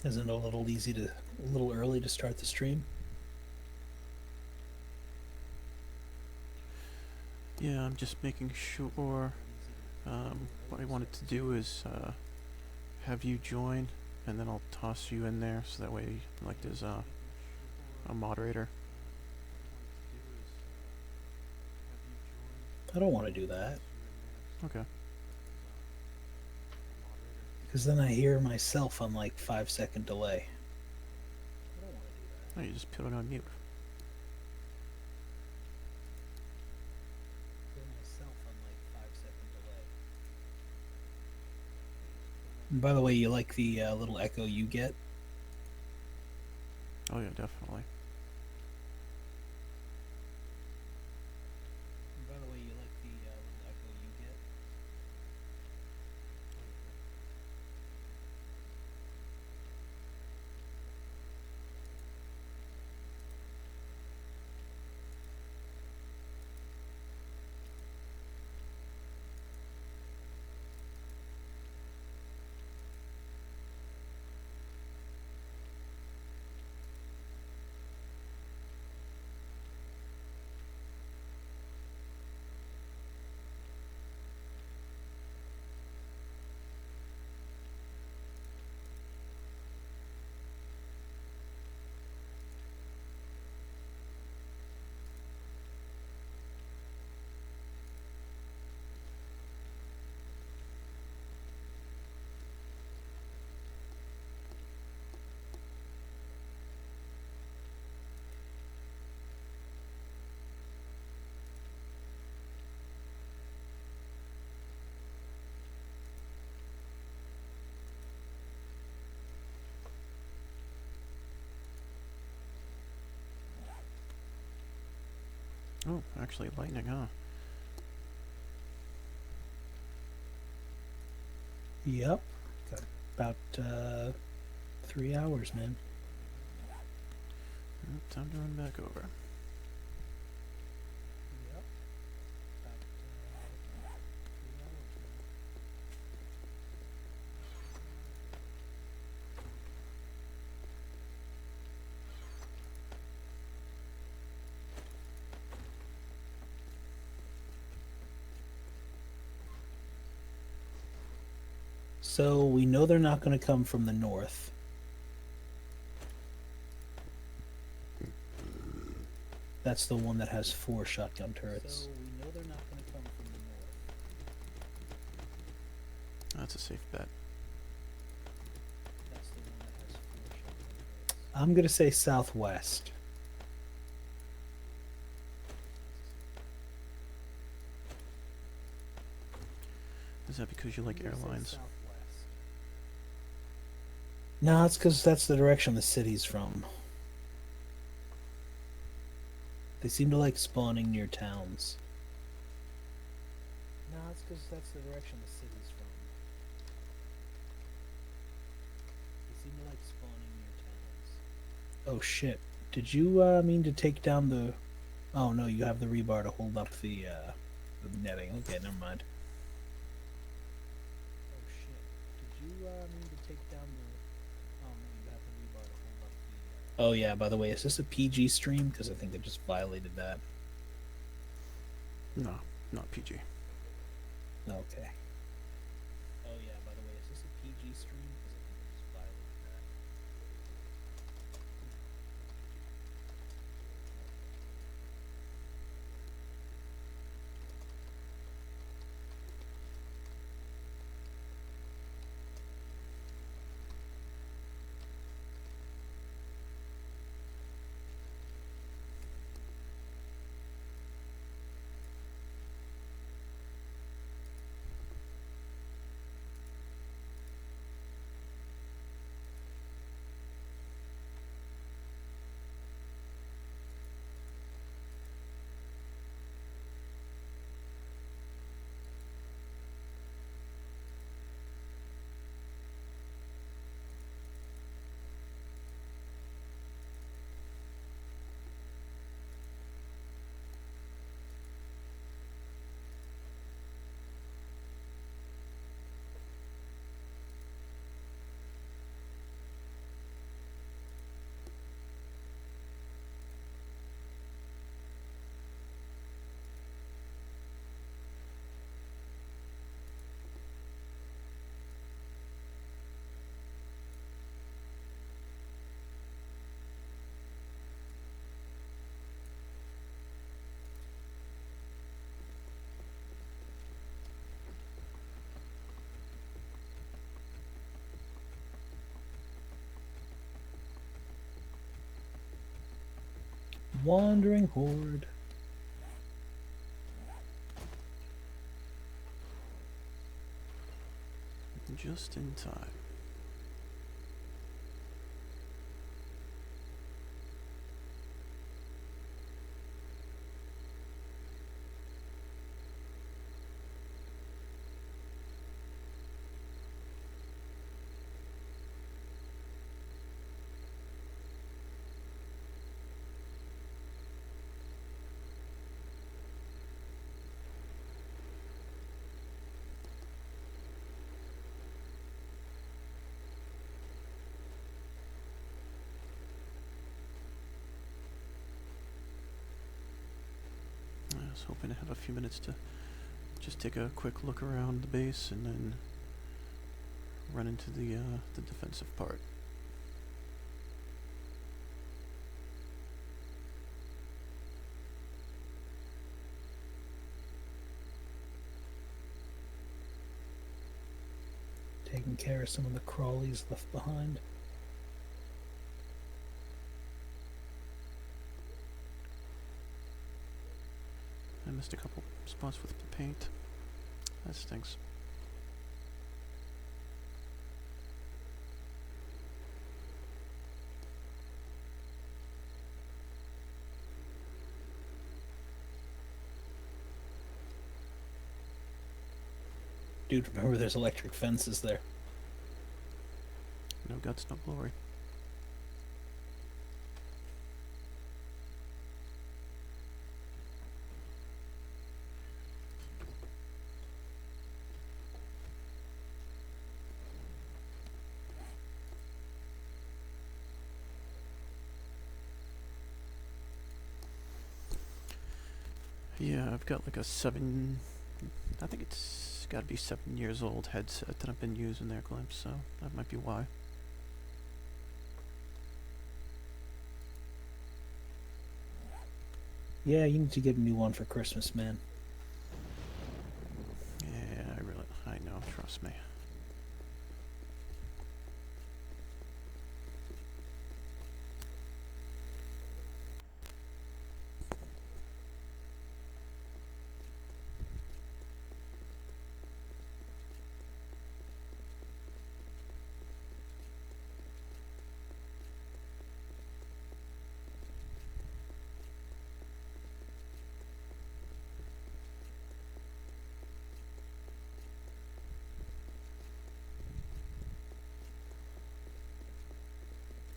Isn't it a little early to start the stream? Yeah, I'm just making sure. What I wanted to do is have you join, and then I'll toss you in there, so that way, like, there's a moderator. I don't want to do that Okay. because then I hear myself on like 5 second delay. Oh, you just put it on mute. And by the way, you like the little echo you get? Oh yeah, definitely. By the way, you like the little echo you get? Oh, actually, lightning, huh? Yep. Got about 3 hours, man. Time to run back over. Yep. About 3 hours, man. So we know they're not going to come from the north. That's the one that has 4 shotgun turrets. So we know they're not going to come from the north. That's a safe bet. That's the one that has 4 shotgun turrets. I'm going to say southwest. Is that because you like airlines? No, it's because that's the direction the city's from. They seem to like spawning near towns. No, it's because that's the direction the city's from. They seem to like spawning near towns. Oh shit! Did you mean to take down the? Oh no, you have the rebar to hold up the netting. Okay, never mind. Oh shit! Did you mean to take down the? Oh no, you have the rebar to hold up the. Oh yeah. By the way, is this a PG stream? Because I think they just violated that. No, not PG. Okay. Oh yeah. By the way, is this a PG stream? Because I think they just violated that. Wandering horde. Just in time. I was hoping to have a few minutes to just take a quick look around the base and then run into the defensive part. Taking care of some of the crawlies left behind. I missed a couple spots with the paint. That stinks. Dude, remember there's electric fences there. No guts, no glory. Yeah, I've got like a I think it's gotta be 7 years old headset that I've been using there, Glimpse, so that might be why. Yeah, you need to get a new one for Christmas, man. Yeah, I know, trust me.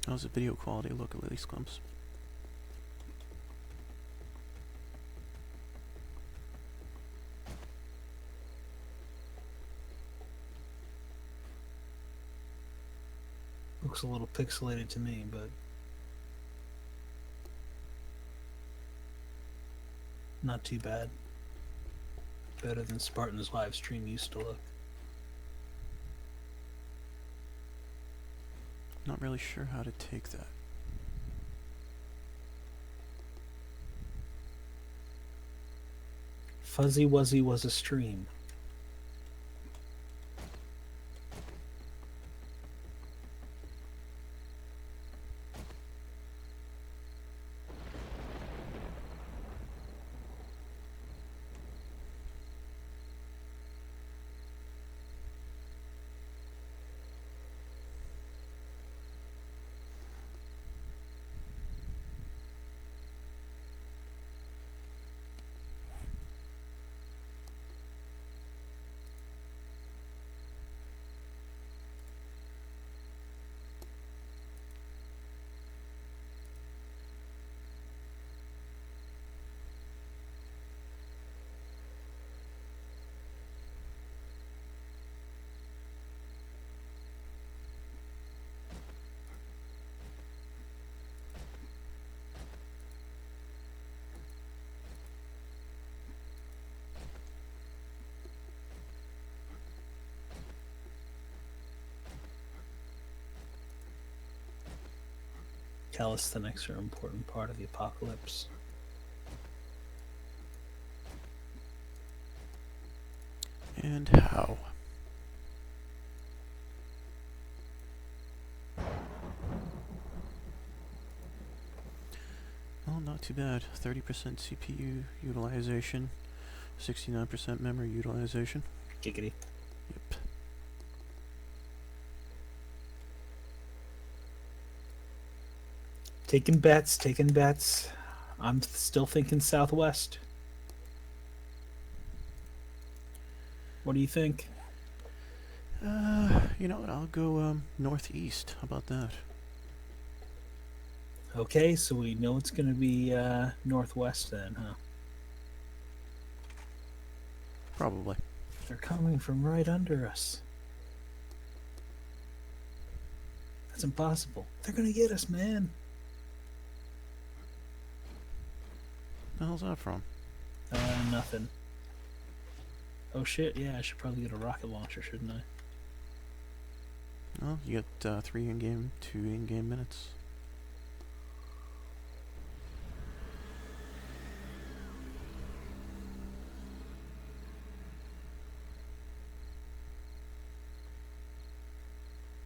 How's the video quality look at least, Glimpse? Looks a little pixelated to me, but not too bad. Better than Spartan's live stream used to look. Not really sure how to take that. Fuzzy Wuzzy was a stream. Calisthenics are an important part of the apocalypse. And how? Well, not too bad. 30% CPU utilization, 69% memory utilization. Giggity. Yep. Taking bets, taking bets. I'm still thinking southwest. What do you think? You know what? I'll go northeast. How about that? Okay, so we know it's going to be northwest then, huh? Probably. They're coming from right under us. That's impossible. They're going to get us, man. The hell's that from? Nothing. Oh shit, yeah, I should probably get a rocket launcher, shouldn't I? Well, you get 3 in-game, 2 in-game minutes.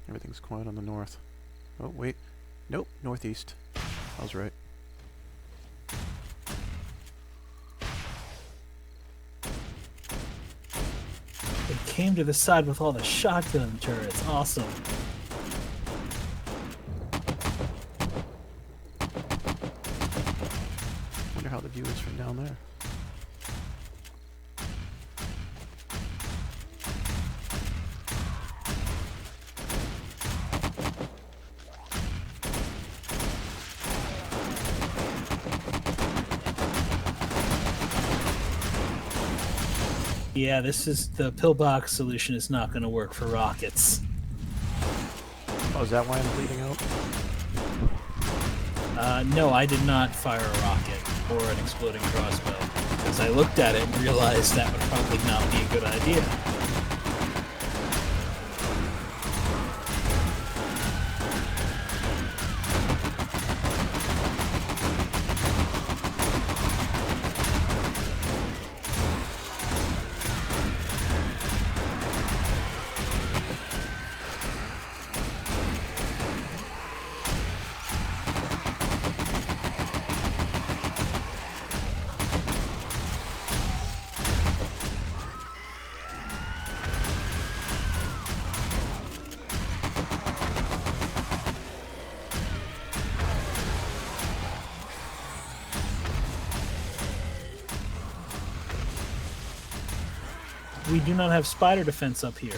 Everything's quiet on the north. Oh, wait. Nope, northeast. I was right. They came to the side with all the shotgun turrets. Awesome. Wonder how the view is from down there. Yeah, this is the pillbox solution is not going to work for rockets. Oh, is that why I'm bleeding out? No, I did not fire a rocket or an exploding crossbow, because I looked at it and realized that would probably not be a good idea. We do not have spider defense up here.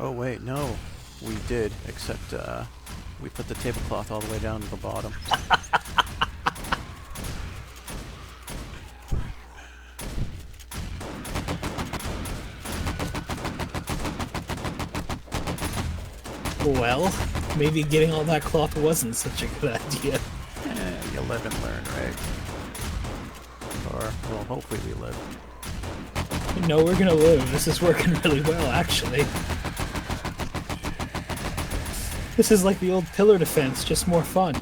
Oh, wait, no. We did, except we put the tablecloth all the way down to the bottom. Well, maybe getting all that cloth wasn't such a good idea. You live and learn, right? Or, well, hopefully we live. No, we're gonna live. This is working really well, actually. This is like the old pillar defense, just more fun.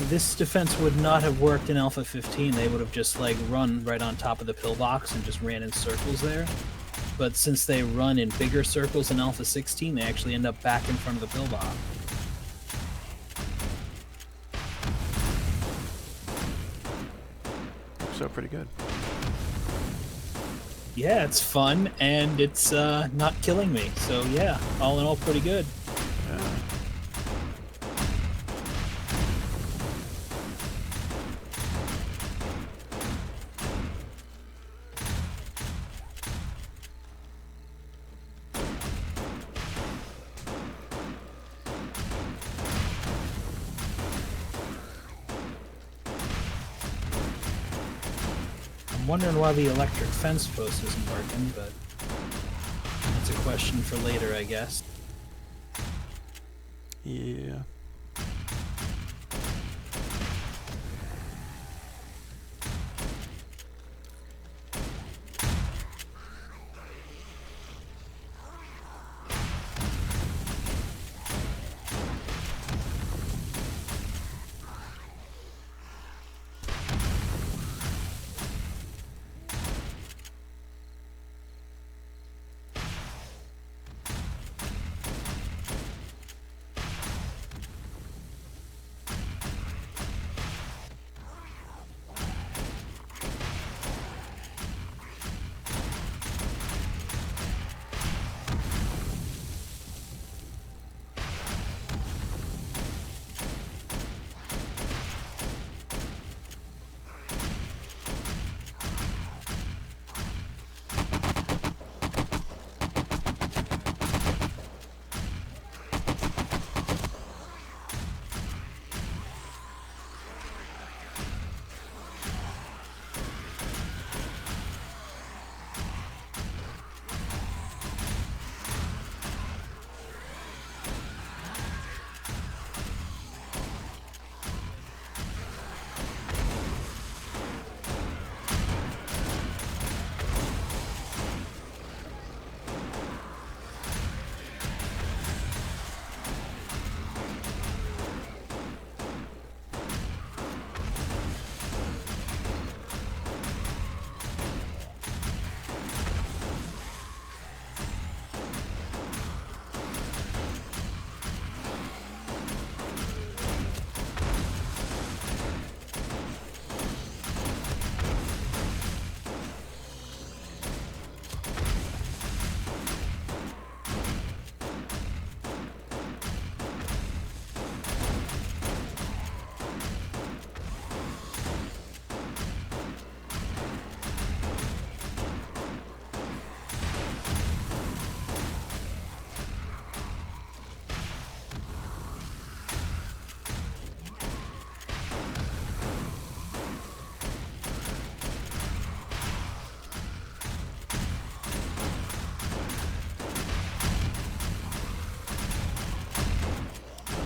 This defense would not have worked in Alpha 15. They would have just like run right on top of the pillbox and just ran in circles there. But since they run in bigger circles in Alpha 16, they actually end up back in front of the pillbox. So pretty good. Yeah, it's fun and it's not killing me. So yeah, all in all, pretty good. Yeah. I'm wondering why the electric fence post isn't working, but that's a question for later, I guess. Yeah.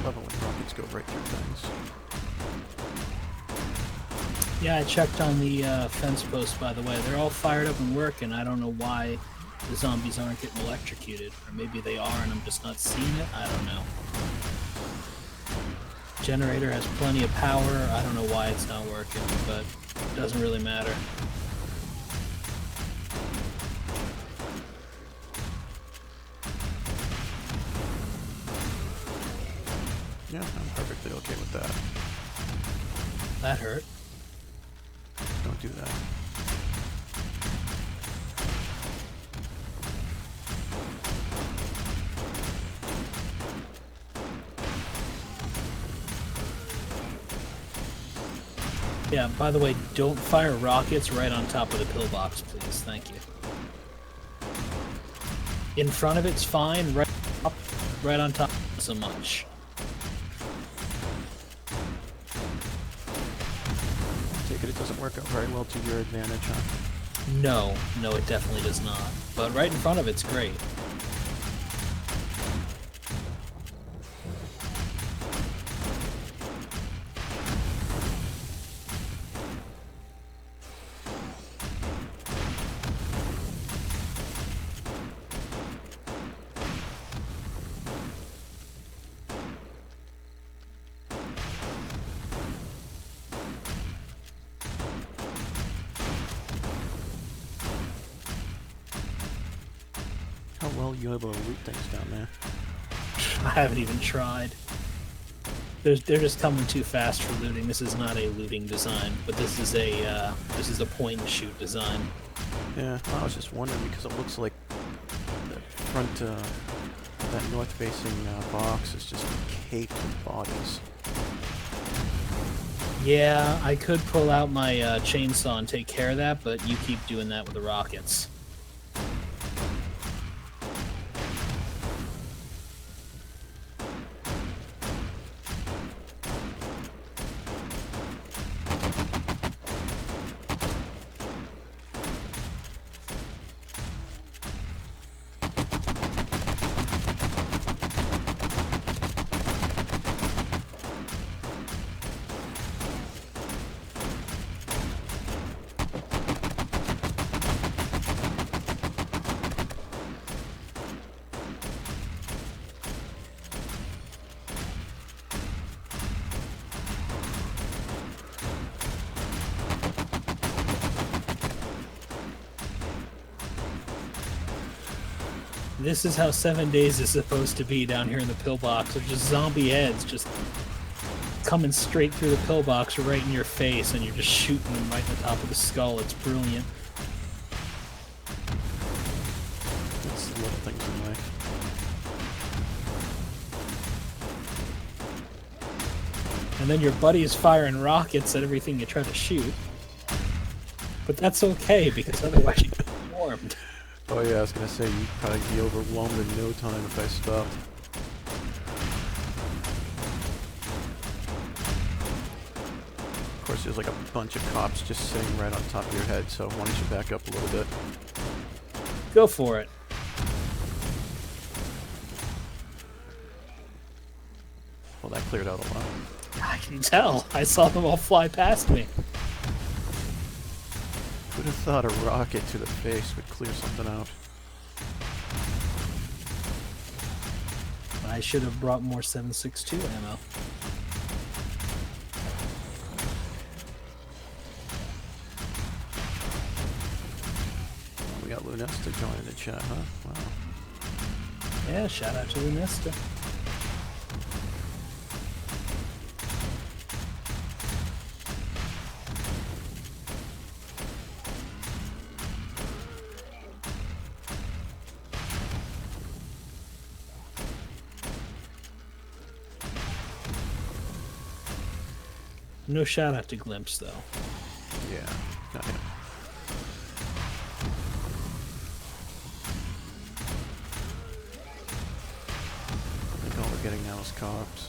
love it when rockets go right through things. Yeah, I checked on the fence post, by the way. They're all fired up and working. I don't know why the zombies aren't getting electrocuted. Or maybe they are and I'm just not seeing it. I don't know. Generator has plenty of power. I don't know why it's not working, but it doesn't really matter. Yeah, I'm perfectly okay with that. That hurt. Don't do that. Yeah, by the way, don't fire rockets right on top of the pillbox, please. Thank you. In front of it's fine, right on top, not so much. Take it doesn't work out very well to your advantage, huh? No, it definitely does not. But right in front of it's great. How well you able to loot things down there? I haven't even tried. They're just coming too fast for looting. This is not a looting design, but this is a point and shoot design. Yeah, well, I was just wondering because it looks like the front, that north-facing box is just caked with bodies. Yeah, I could pull out my chainsaw and take care of that, but you keep doing that with the rockets. This is how 7 days is supposed to be down here in the pillbox. There's just zombie heads just coming straight through the pillbox right in your face, and you're just shooting them right in the top of the skull. It's brilliant. That's the little things in life. And then your buddy is firing rockets at everything you try to shoot. But that's okay, because otherwise you get swarmed. Oh yeah, I was gonna say, you'd probably be overwhelmed in no time if I stopped. Of course, there's like a bunch of cops just sitting right on top of your head, so why don't you back up a little bit? Go for it. Well, that cleared out a lot. I can tell. I saw them all fly past me. Who'd have thought a rocket to the face would clear something out? I should have brought more 7.62 ammo. We got Lunesta joining the chat, huh? Wow. Yeah, shout out to Lunesta. No shout out to Glimpse, though. Yeah, not him. I think all we're getting now is cops.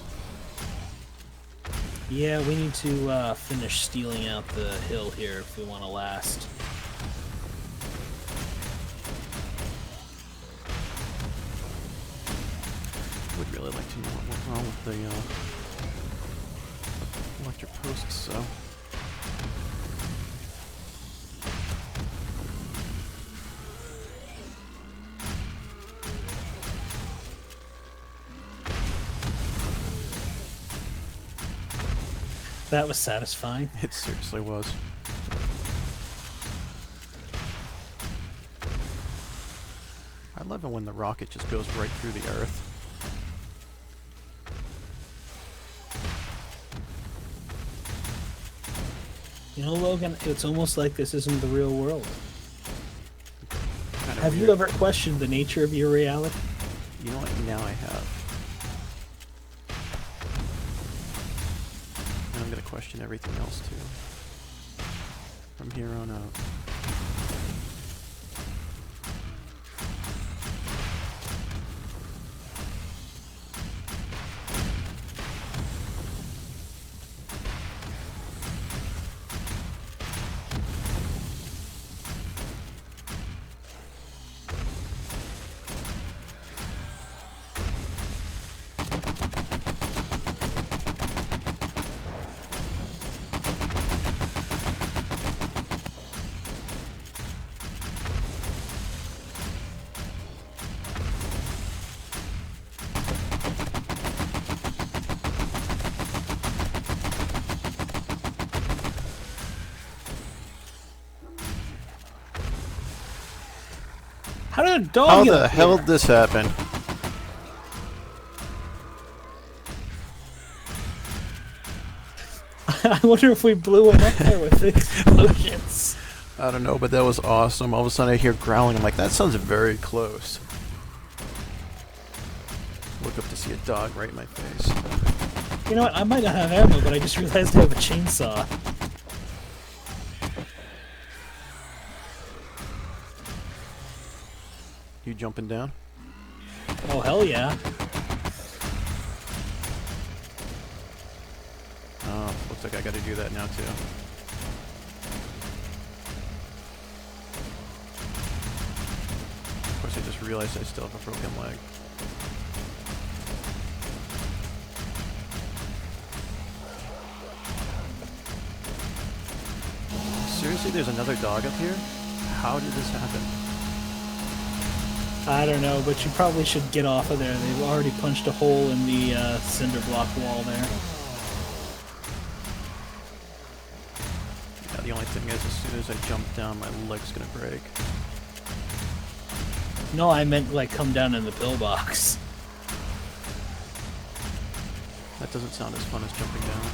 Yeah, we need to finish stealing out the hill here if we want to last. would really like to know what went wrong with the electric posts, so. That was satisfying. It seriously was. I love it when the rocket just goes right through the earth. You know, Logan, it's almost like this isn't the real world. Kinda Have you weird. ever questioned the nature of your reality? You know what? Now I have. And I'm gonna question everything else too. From here on out. How did a dog How get the up hell here? did this happen? I wonder if we blew him up there with explosions. I don't know, but that was awesome. All of a sudden I hear growling. I'm like, that sounds very close. Look up to see a dog right in my face. You know what? I might not have ammo, but I just realized I have a chainsaw. You jumping down? Oh, hell yeah. Oh, looks like I gotta do that now too. Of course I just realized I still have a broken leg. Seriously, there's another dog up here? How did this happen? I don't know, but you probably should get off of there. They've already punched a hole in the cinder block wall there. Yeah, the only thing is, as soon as I jump down, my leg's gonna break. No, I meant like come down in the pillbox. That doesn't sound as fun as jumping down.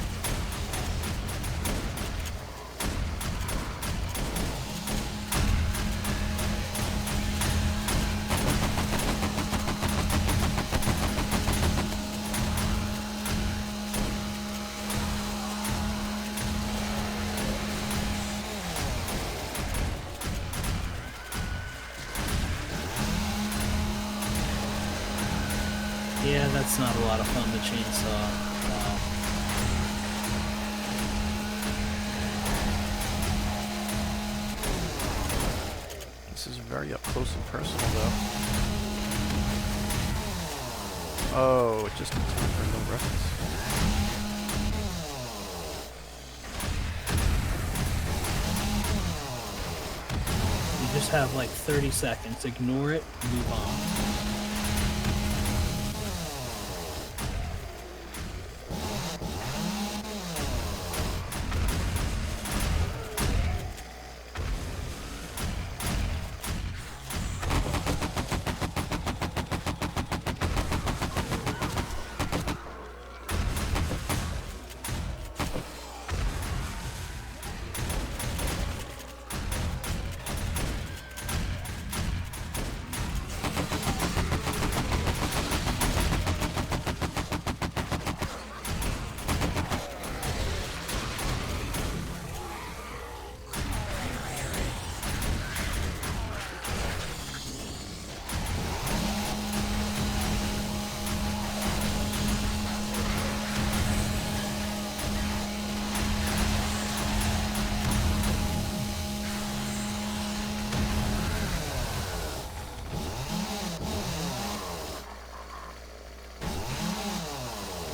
Yeah, that's not a lot of fun, the chainsaw. Wow. This is very up close and personal, though. Oh, just in time for no reference. You just have like 30 seconds. Ignore it, move on.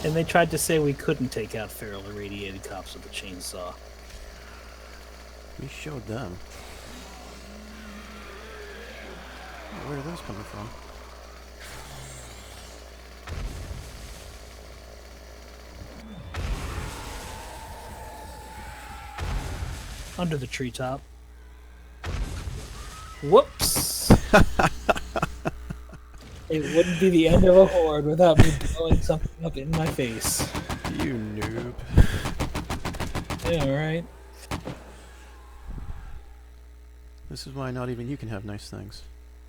And they tried to say we couldn't take out feral irradiated cops with a chainsaw. We showed them. Where are those coming from? Under the treetop. Whoops! It wouldn't be the end of a horde without me blowing something up in my face. You noob. Yeah, right. This is why not even you can have nice things.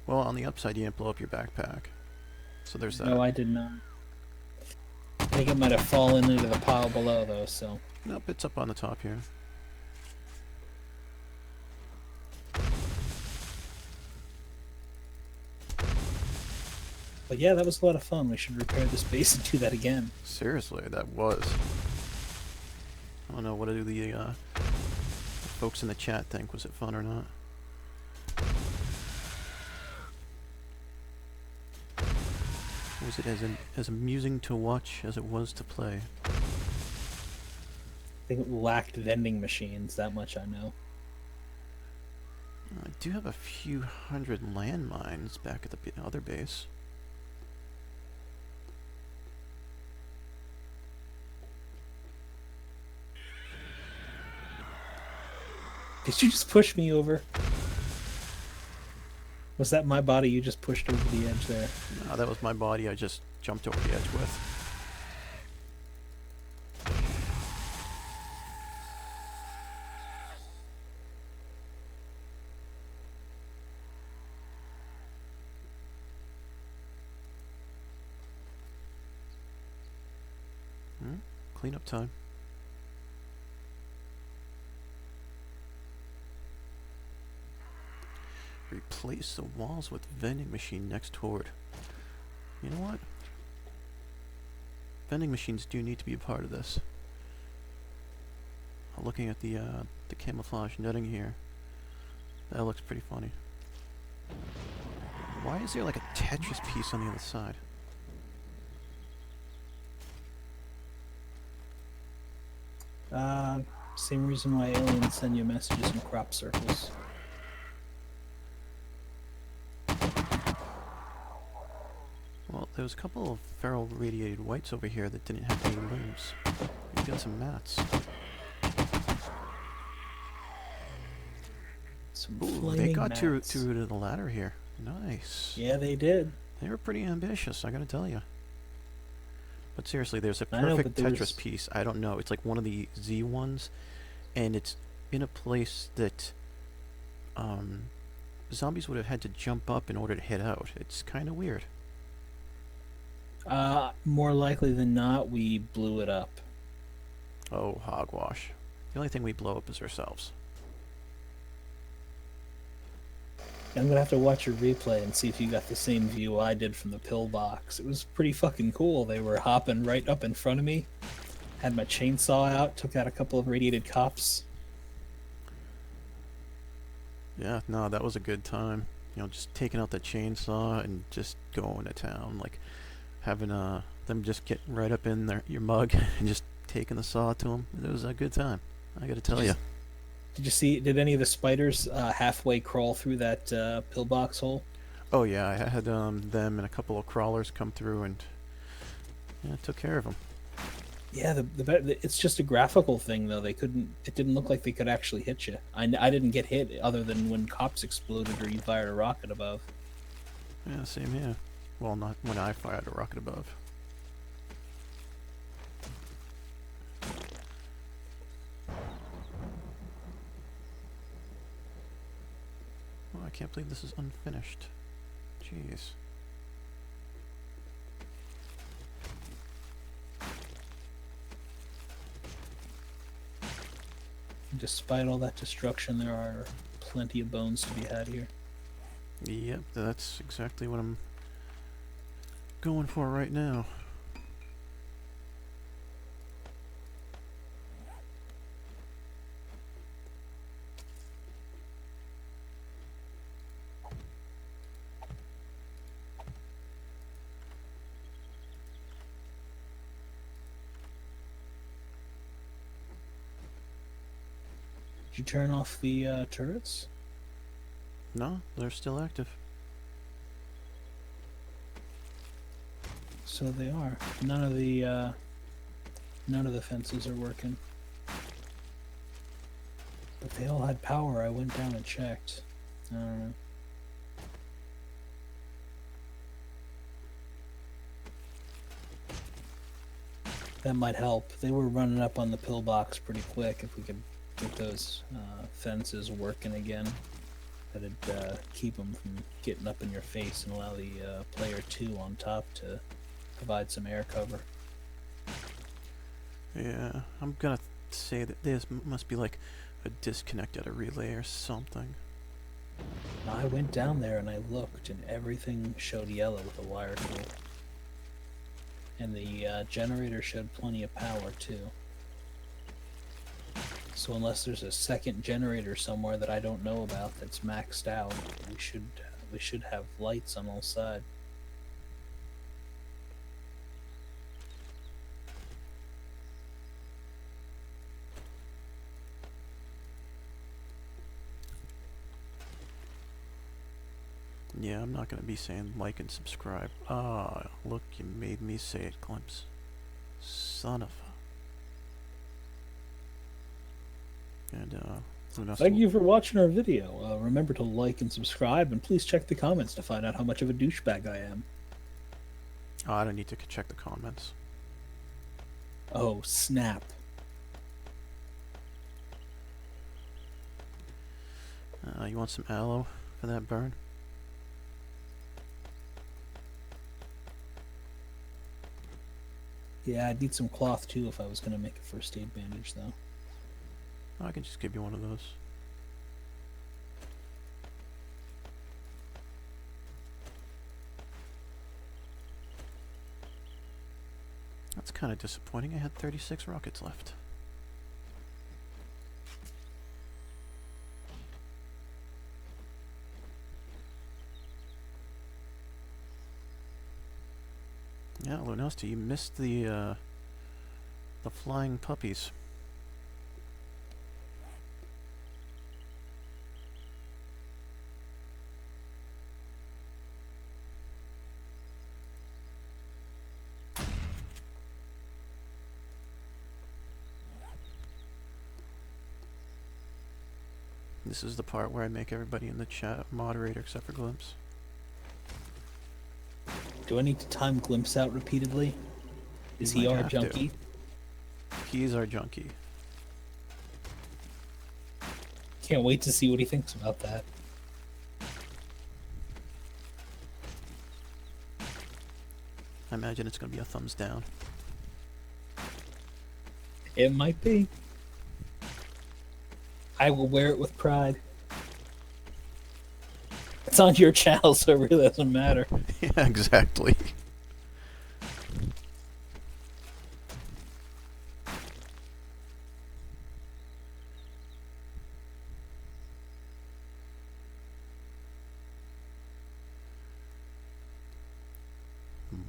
Well, on the upside, you didn't blow up your backpack. So there's that. No, I did not. I think it might have fallen into the pile below, though, so... Nope, it's up on the top here. But yeah, that was a lot of fun. We should repair this base and do that again. Seriously, that was. I don't know, what do the folks in the chat think? Was it fun or not? Was it as amusing to watch as it was to play? I think it lacked vending machines, that much I know. I do have a few hundred landmines back at the other base. Did you just push me over? Was that my body you just pushed over the edge there? No, that was my body I just jumped over the edge with. Cleanup time. Replace the walls with vending machine next horde. You know what? Vending machines do need to be a part of this. Looking at the camouflage netting here, that looks pretty funny. Why is there like a Tetris piece on the other side? Same reason why aliens send you messages in crop circles. Well, there was a couple of feral radiated whites over here that didn't have any limbs. You got some mats. Ooh, they got to the ladder here. Nice. Yeah, they did. They were pretty ambitious, I gotta tell you. But seriously, there's a perfect Tetris piece. I don't know. It's like one of the Z ones, and it's in a place that zombies would have had to jump up in order to hit out. It's kind of weird. More likely than not, we blew it up. Oh, hogwash. The only thing we blow up is ourselves. I'm gonna have to watch your replay and see if you got the same view I did from the pillbox. It was pretty fucking cool. They were hopping right up in front of me. Had my chainsaw out, took out a couple of radiated cops. Yeah, no, that was a good time. You know, just taking out the chainsaw and just going to town. Like, having them just get right up in your mug and just taking the saw to them. It was a good time, I gotta tell you. Did you see, did any of the spiders halfway crawl through that pillbox hole? Oh yeah, I had them and a couple of crawlers come through and yeah, took care of them. Yeah, it's just a graphical thing though. They couldn't. It didn't look like they could actually hit you. I didn't get hit other than when cops exploded or you fired a rocket above. Yeah, same here. Well, not when I fired a rocket above. Oh, I can't believe this is unfinished. Jeez. Despite all that destruction, there are plenty of bones to be had here. Yep, that's exactly what I'm going for right now. Did you turn off the turrets? No, they're still active. So they are. None of the fences are working. But they all had power. I went down and checked. I don't know. That might help. They were running up on the pillbox pretty quick. If we could get those fences working again, that'd keep them from getting up in your face and allow the player 2 on top to provide some air cover. Yeah, I'm gonna say that there must be like a disconnect at a relay or something. I went down there and I looked, and everything showed yellow with a wire tool. And the generator showed plenty of power too. So unless there's a second generator somewhere that I don't know about that's maxed out, we should have lights on all sides. Yeah, I'm not gonna be saying like and subscribe. Ah, look, you made me say it, Glimpse. Son of a... And, Thank you for watching our video. Remember to like and subscribe, and please check the comments to find out how much of a douchebag I am. Oh, I don't need to check the comments. Oh, snap. You want some aloe for that burn? Yeah, I'd need some cloth too if I was going to make a first aid bandage, though. Oh, I can just give you one of those. That's kind of disappointing. I had 36 rockets left. Yeah, Lunesta, you missed the flying puppies. This is the part where I make everybody in the chat moderator except for Glimpse. Do I need to time Glimpse out repeatedly? Is he our junkie? He's our junkie. Can't wait to see what he thinks about that. I imagine it's going to be a thumbs down. It might be. I will wear it with pride. It's on your channel, so it really doesn't matter. Yeah, exactly.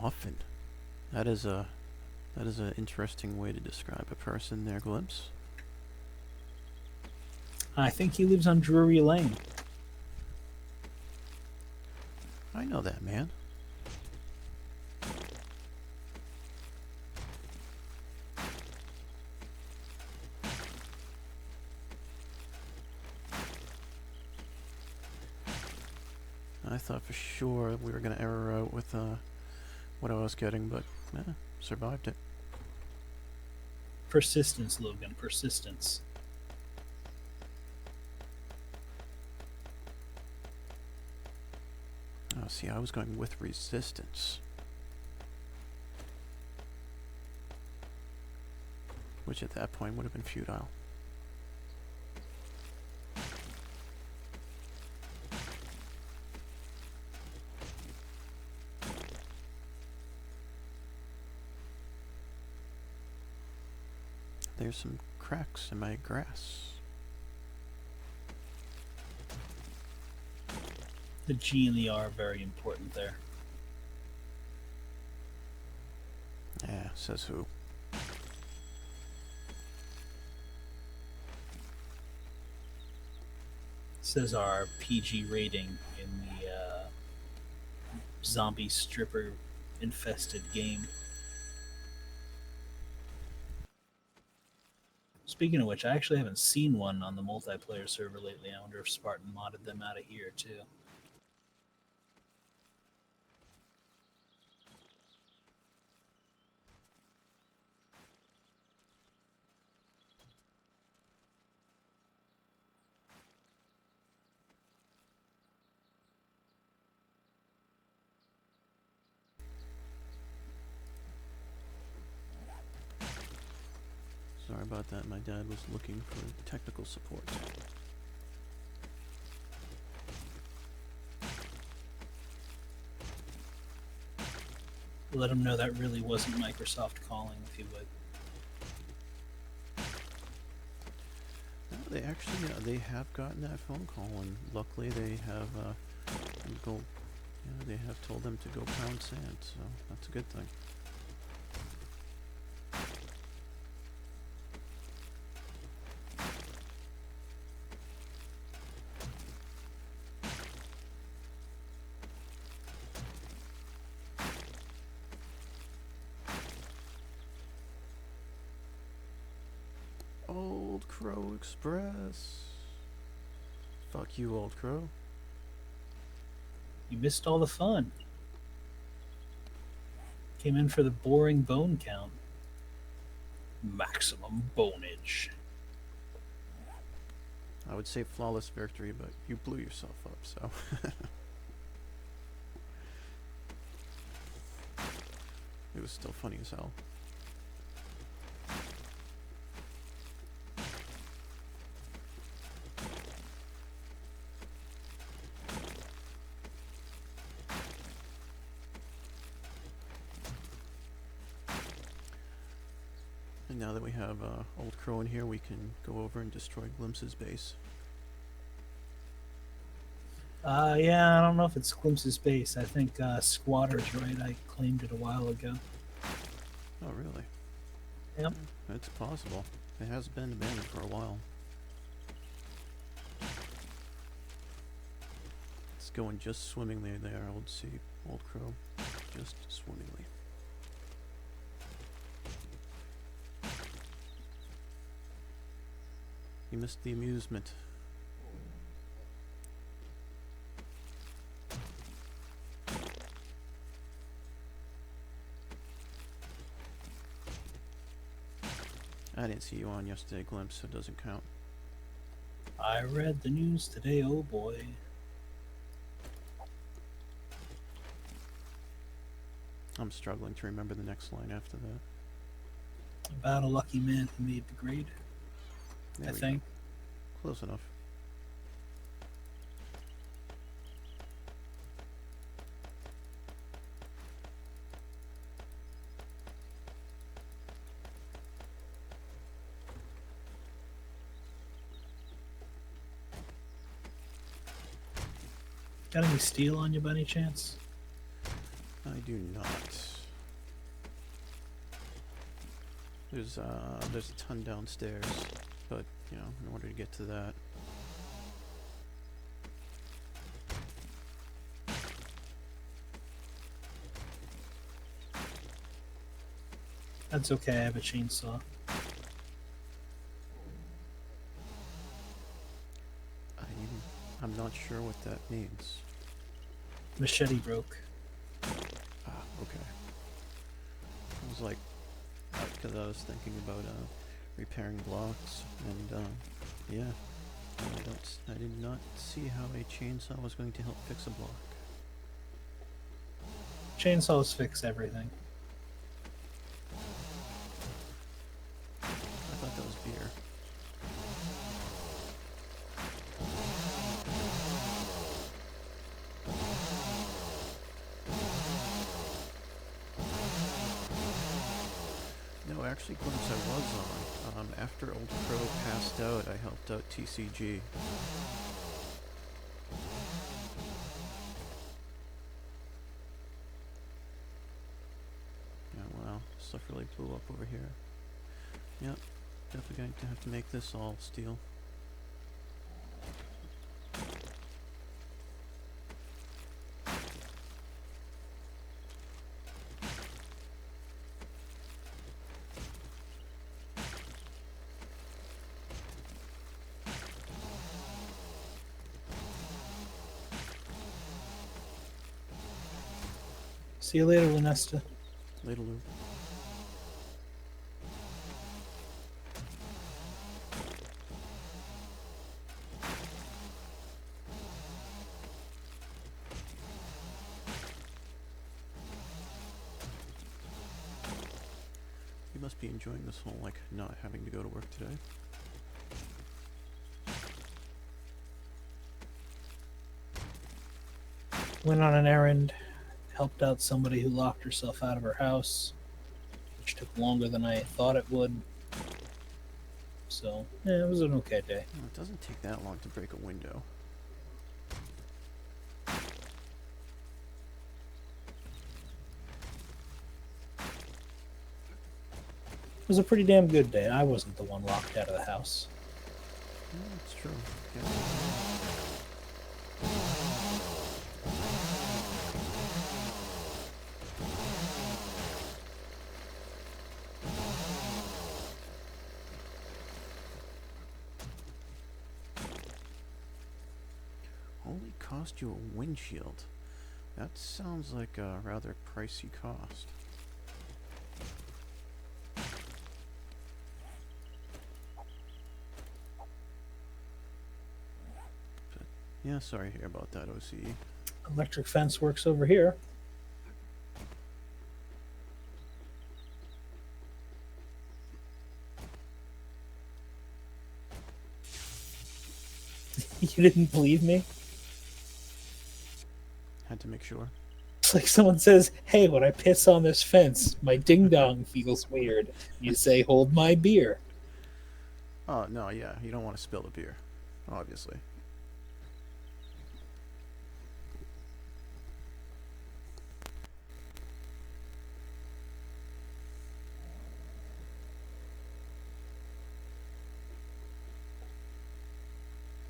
Muffin. That is an interesting way to describe a person there, Glimpse. I think he lives on Drury Lane. I know that man. I thought for sure we were going to error out with what I was getting, but survived it. Persistence, Logan, persistence. Oh, see, I was going with resistance. Which at that point would have been futile. There's some cracks in my grass. The G and the R are very important there. Yeah, says who? says our PG rating in the zombie stripper infested game. Speaking of which, I actually haven't seen one on the multiplayer server lately. I wonder if Spartan modded them out of here too. Sorry about that. My dad was looking for technical support. Let them know that really wasn't Microsoft calling, if you would. No, they actually they have gotten that phone call, and luckily they have they have told them to go pound sand, so that's a good thing. Old Crow Express. Fuck you, Old Crow. You missed all the fun. Came in for the boring bone count. Maximum bonage. I would say flawless victory, but you blew yourself up, so. It was still funny as hell. And now that we have Old Crow in here, we can go over and destroy Glimpse's base. Yeah, I don't know if it's Glimpse's base. I think Squatter's right. I claimed it a while ago. Oh, really? Yep. Yeah, it's possible. It has been abandoned for a while. It's going just swimmingly there, Old Crow. Just swimmingly. You missed the amusement. I didn't see you on yesterday, Glimpse, so it doesn't count. I read the news today, oh boy. I'm struggling to remember the next line after that. About a lucky man who made the grade, There I we think. go. Close enough. Got any steel on you by any chance? I do not. There's a ton downstairs, but you know, in order to get to that. That's okay, I have a chainsaw. I'm not sure what that means. Machete broke. Ah, okay. I was like, because I was thinking about repairing blocks, and yeah, I did not see how a chainsaw was going to help fix a block. Chainsaws fix everything. I thought that was beer. No, actually, Glimpse I was on. After Old Crow passed out, I helped out TCG. Yeah, wow, stuff really blew up over here. Yep, definitely going to have to make this all steel. See you later, Lunesta. Later, Lou. You must be enjoying this whole, like, not having to go to work today. Went on an errand, helped out somebody who locked herself out of her house, which took longer than I thought it would. So, yeah, it was an okay day. Well, it doesn't take that long to break a window. It was a pretty damn good day. I wasn't the one locked out of the house. Yeah, it's true. Yeah. Only cost you a windshield. That sounds like a rather pricey cost. But, yeah, sorry to hear about that, OCE. Electric fence works over here. You didn't believe me? Had to make sure. It's like someone says, hey, when I piss on this fence, my ding-dong feels weird. You say, hold my beer. Oh, no, yeah, you don't want to spill the beer, obviously.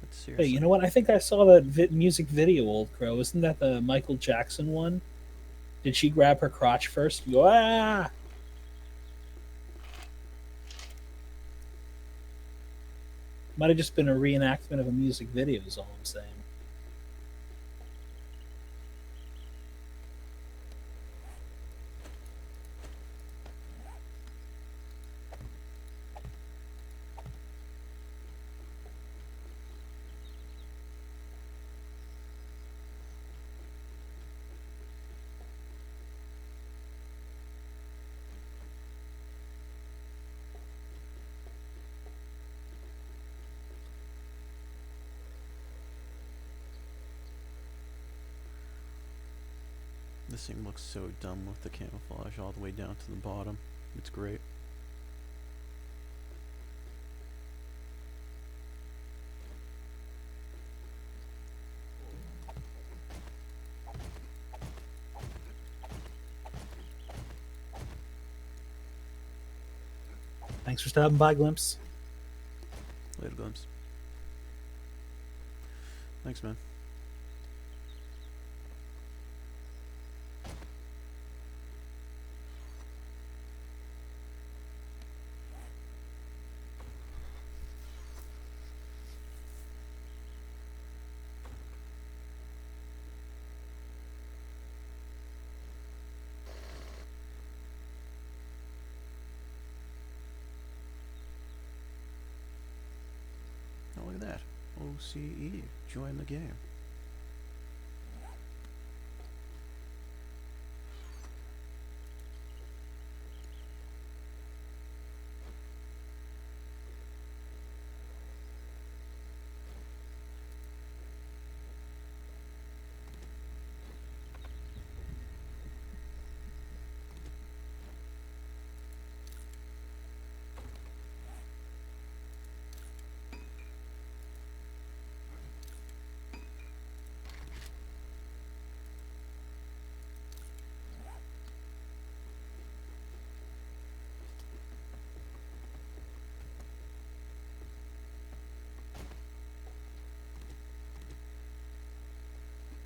But Hey, seriously. you know what? I think I saw that music video, Old Crow. Isn't that the Michael Jackson one? Did she grab her crotch first? You go, ah! Might have just been a reenactment of a music video, is all I'm saying. This thing looks so dumb with the camouflage all the way down to the bottom. It's great. Thanks for stopping by, Glimpse. Later, Glimpse. Thanks, man. Oh, look at that. OCE. Join the game.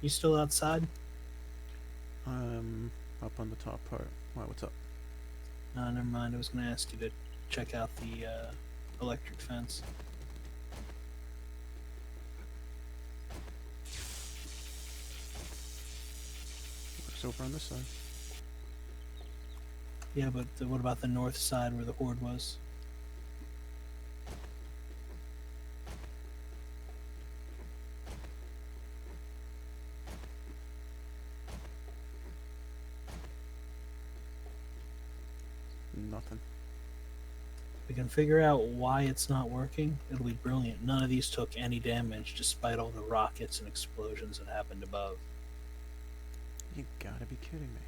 You still outside? Up on the top part. Why, what's up? Never mind. I was going to ask you to check out the electric fence. Works over on this side. Yeah, but what about the north side where the horde was? Nothing. We can figure out why it's not working. It'll be brilliant. None of these took any damage despite all the rockets and explosions that happened above. You gotta be kidding me.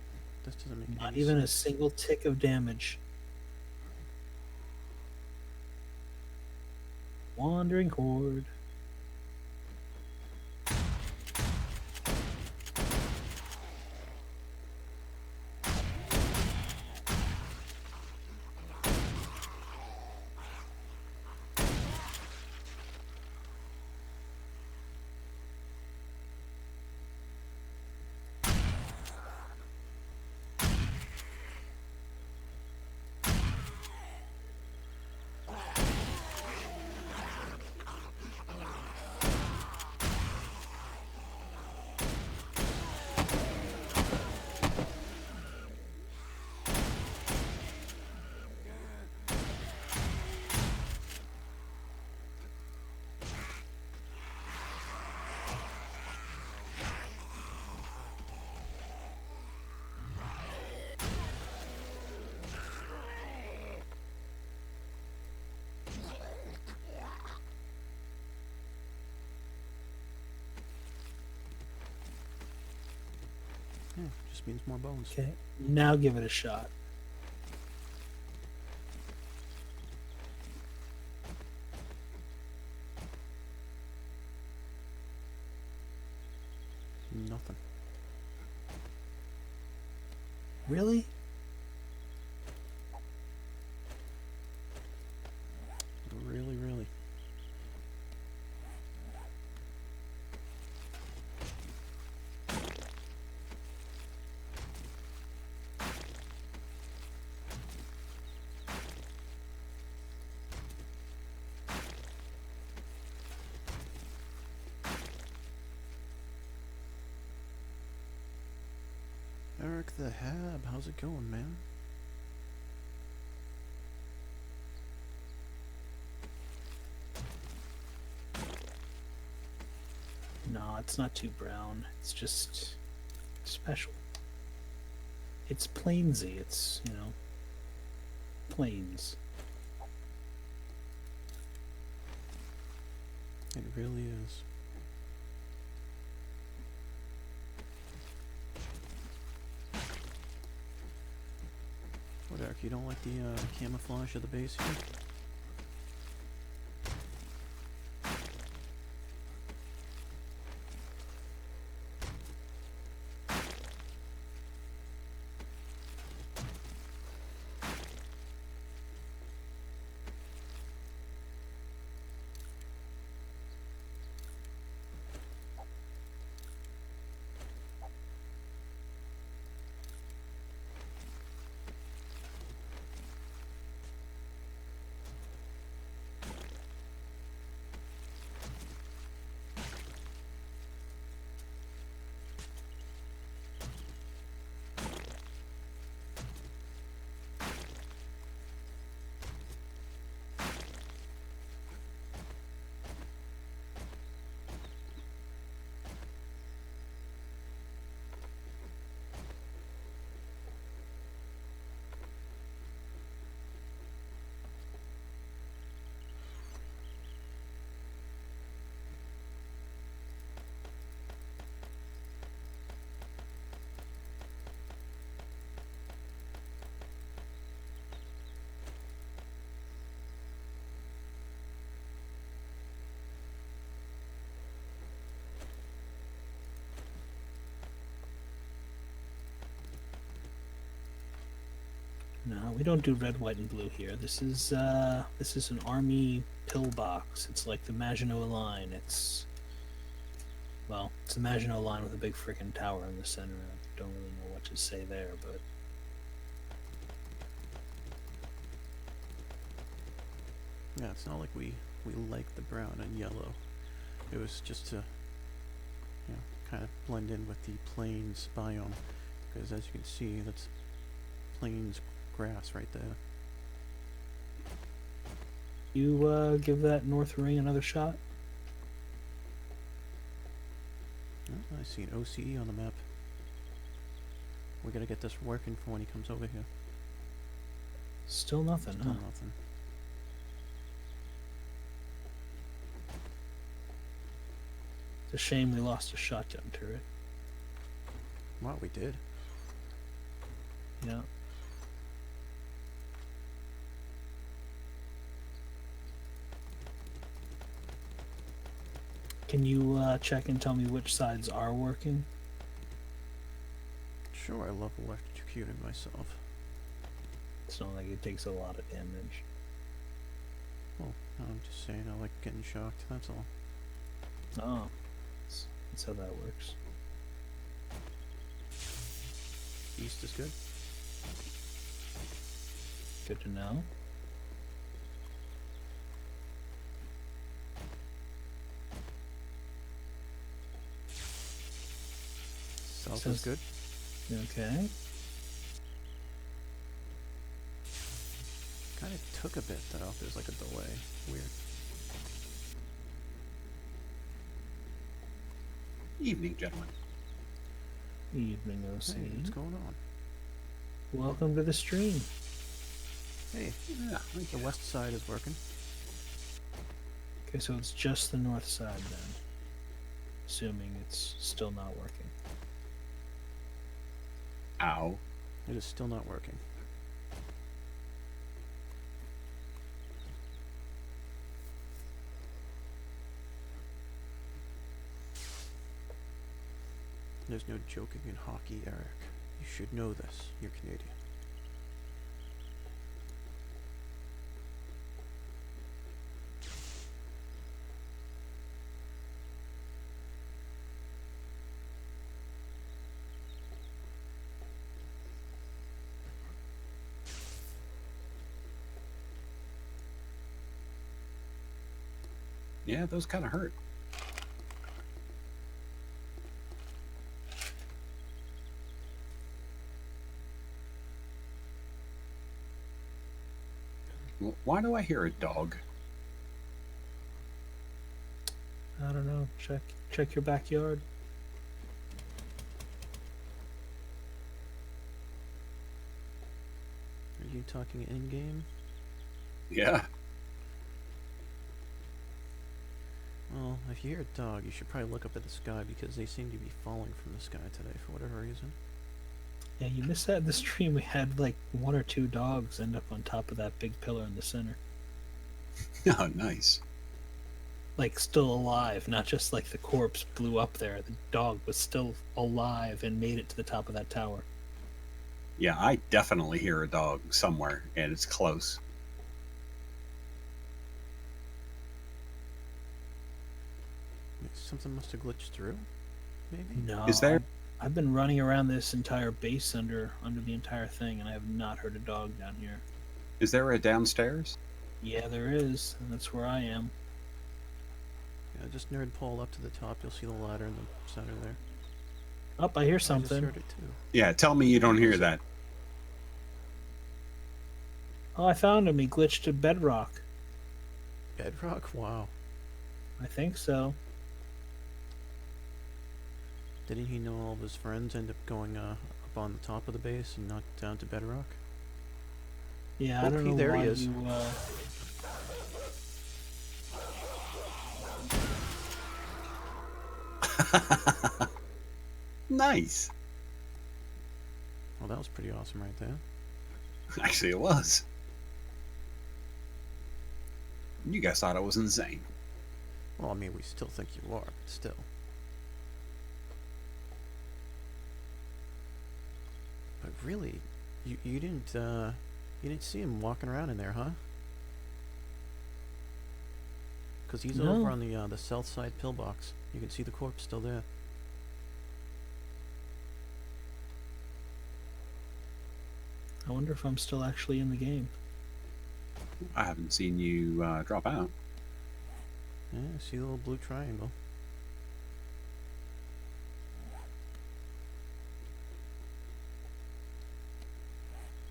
This doesn't make Not any even a sense. single tick of damage. Wandering horde. Yeah, just means more bones. Okay, now give it a shot. Nothing. Really? Really, really. Eric the Hab, how's it going, man? No, it's not too brown. It's just special. It's plainsy. It's, plains. It really is. What, Eric, you don't like the camouflage of the base here? No, we don't do red, white, and blue here. This is an army pillbox. It's like the Maginot Line. It's a Maginot Line with a big freaking tower in the center. I don't really know what to say there, but Yeah, it's not like we like the brown and yellow. It was just to, kind of blend in with the plains biome. Because as you can see, that's plains grass right there. You give that north ring another shot? Oh, I see an OCE on the map. We gotta get this working for when he comes over here. Still nothing, Still huh? nothing. It's a shame we lost a shotgun turret. Wow, we did. Yeah. Can you check and tell me which sides are working? Sure, I love electrocuting myself. It's not like it takes a lot of damage. Well, I'm just saying I like getting shocked, that's all. Oh, that's how that works. East is good. Good to know. South is good. Okay. Kind of took a bit though. There's like a delay. Weird. Evening, gentlemen. Evening, OC. Hey, what's going on? Welcome to the stream. Hey, Yeah, the west side is working. Okay, so it's just the north side then. Assuming it's still not working. Ow. It is still not working. There's no joking in hockey, Eric. You should know this. You're Canadian. Yeah, those kind of hurt. Why do I hear a dog? I don't know. Check your backyard. Are you talking in-game? Yeah. Well, if you hear a dog, you should probably look up at the sky because they seem to be falling from the sky today for whatever reason. Yeah, you missed that in the stream. We had like 1 or 2 dogs end up on top of that big pillar in the center. Oh, nice. Like still alive, not just like the corpse blew up there. The dog was still alive and made it to the top of that tower. Yeah, I definitely hear a dog somewhere, and it's close. Something must have glitched through, maybe? No. Is there? I've been running around this entire base under the entire thing, and I have not heard a dog down here. Is there a downstairs? Yeah, there is, and that's where I am. Yeah, just nerd pole up to the top. You'll see the ladder in the center there. Oh, I hear I just something. heard it too. Yeah, tell me you don't hear that. Oh, I found him. He glitched to bedrock. Bedrock? Wow. I think so. Didn't he know all of his friends end up going up on the top of the base and not down to bedrock? Yeah, I don't Okay, know there why he is. you. Nice. Well, that was pretty awesome right there. Actually, it was. You guys thought I was insane. Well, I mean, we still think you are, but still. But really, you didn't see him walking around in there, huh? Because he's No. over on the south side pillbox. You can see the corpse still there. I wonder if I'm still actually in the game. I haven't seen you drop out. Yeah, see the little blue triangle.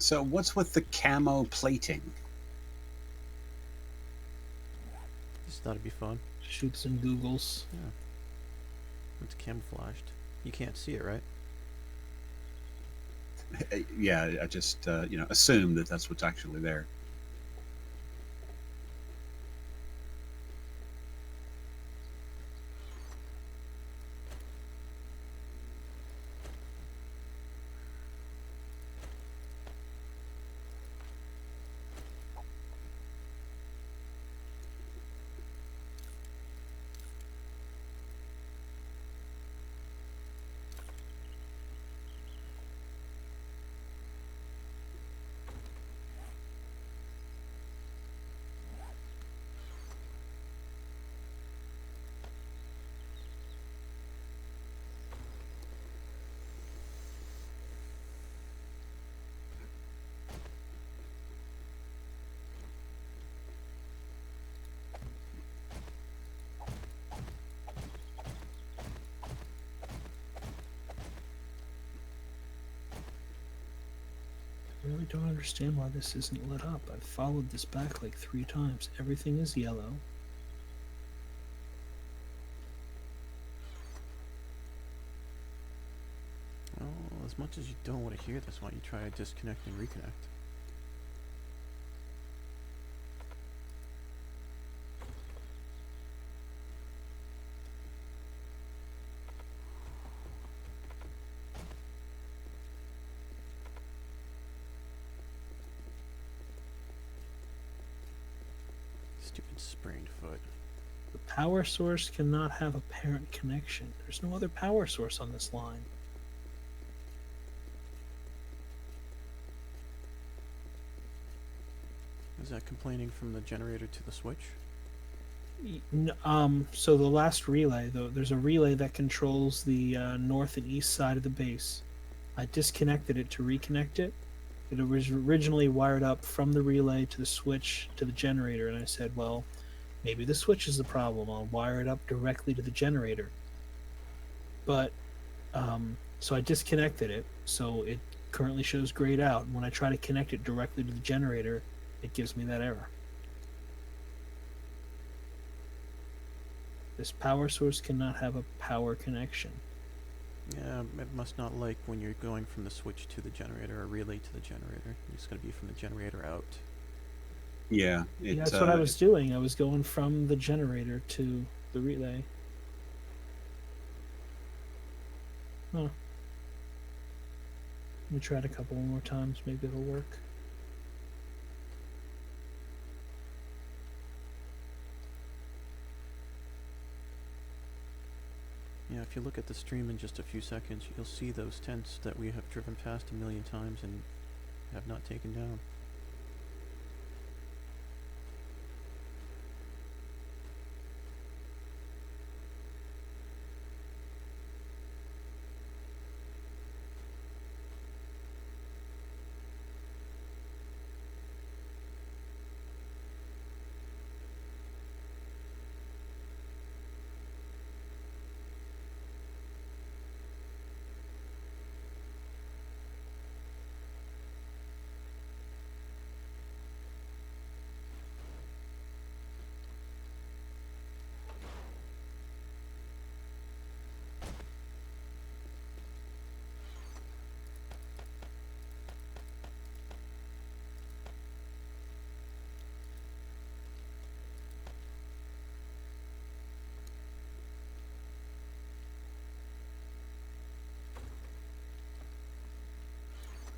So what's with the camo plating? Just thought it'd be fun. Shoot some Googles. Yeah. It's camouflaged. You can't see it, right? Yeah, I just assume that that's what's actually there. I really don't understand why this isn't lit up. I've followed this back like 3 times. Everything is yellow. Well, as much as you don't want to hear this, why don't you try to disconnect and reconnect? Stupid sprained foot. The power source cannot have a parent connection. There's no other power source on this line. Is that complaining from the generator to the switch? So the last relay, though, there's a relay that controls the north and east side of the base. I disconnected it to reconnect it. It was originally wired up from the relay to the switch to the generator, and I said, well, maybe the switch is the problem. I'll wire it up directly to the generator. But, so I disconnected it, so it currently shows grayed out. When I try to connect it directly to the generator, it gives me that error. This power source cannot have a power connection. Yeah, it must not like when you're going from the switch to the generator or relay to the generator. It's going to be from the generator out. Yeah, Yeah, that's what I was doing. I was going from the generator to the relay. Huh. Let me try it a couple more times. Maybe it'll work. Yeah, if you look at the stream in just a few seconds, you'll see those tents that we have driven past a million times and have not taken down.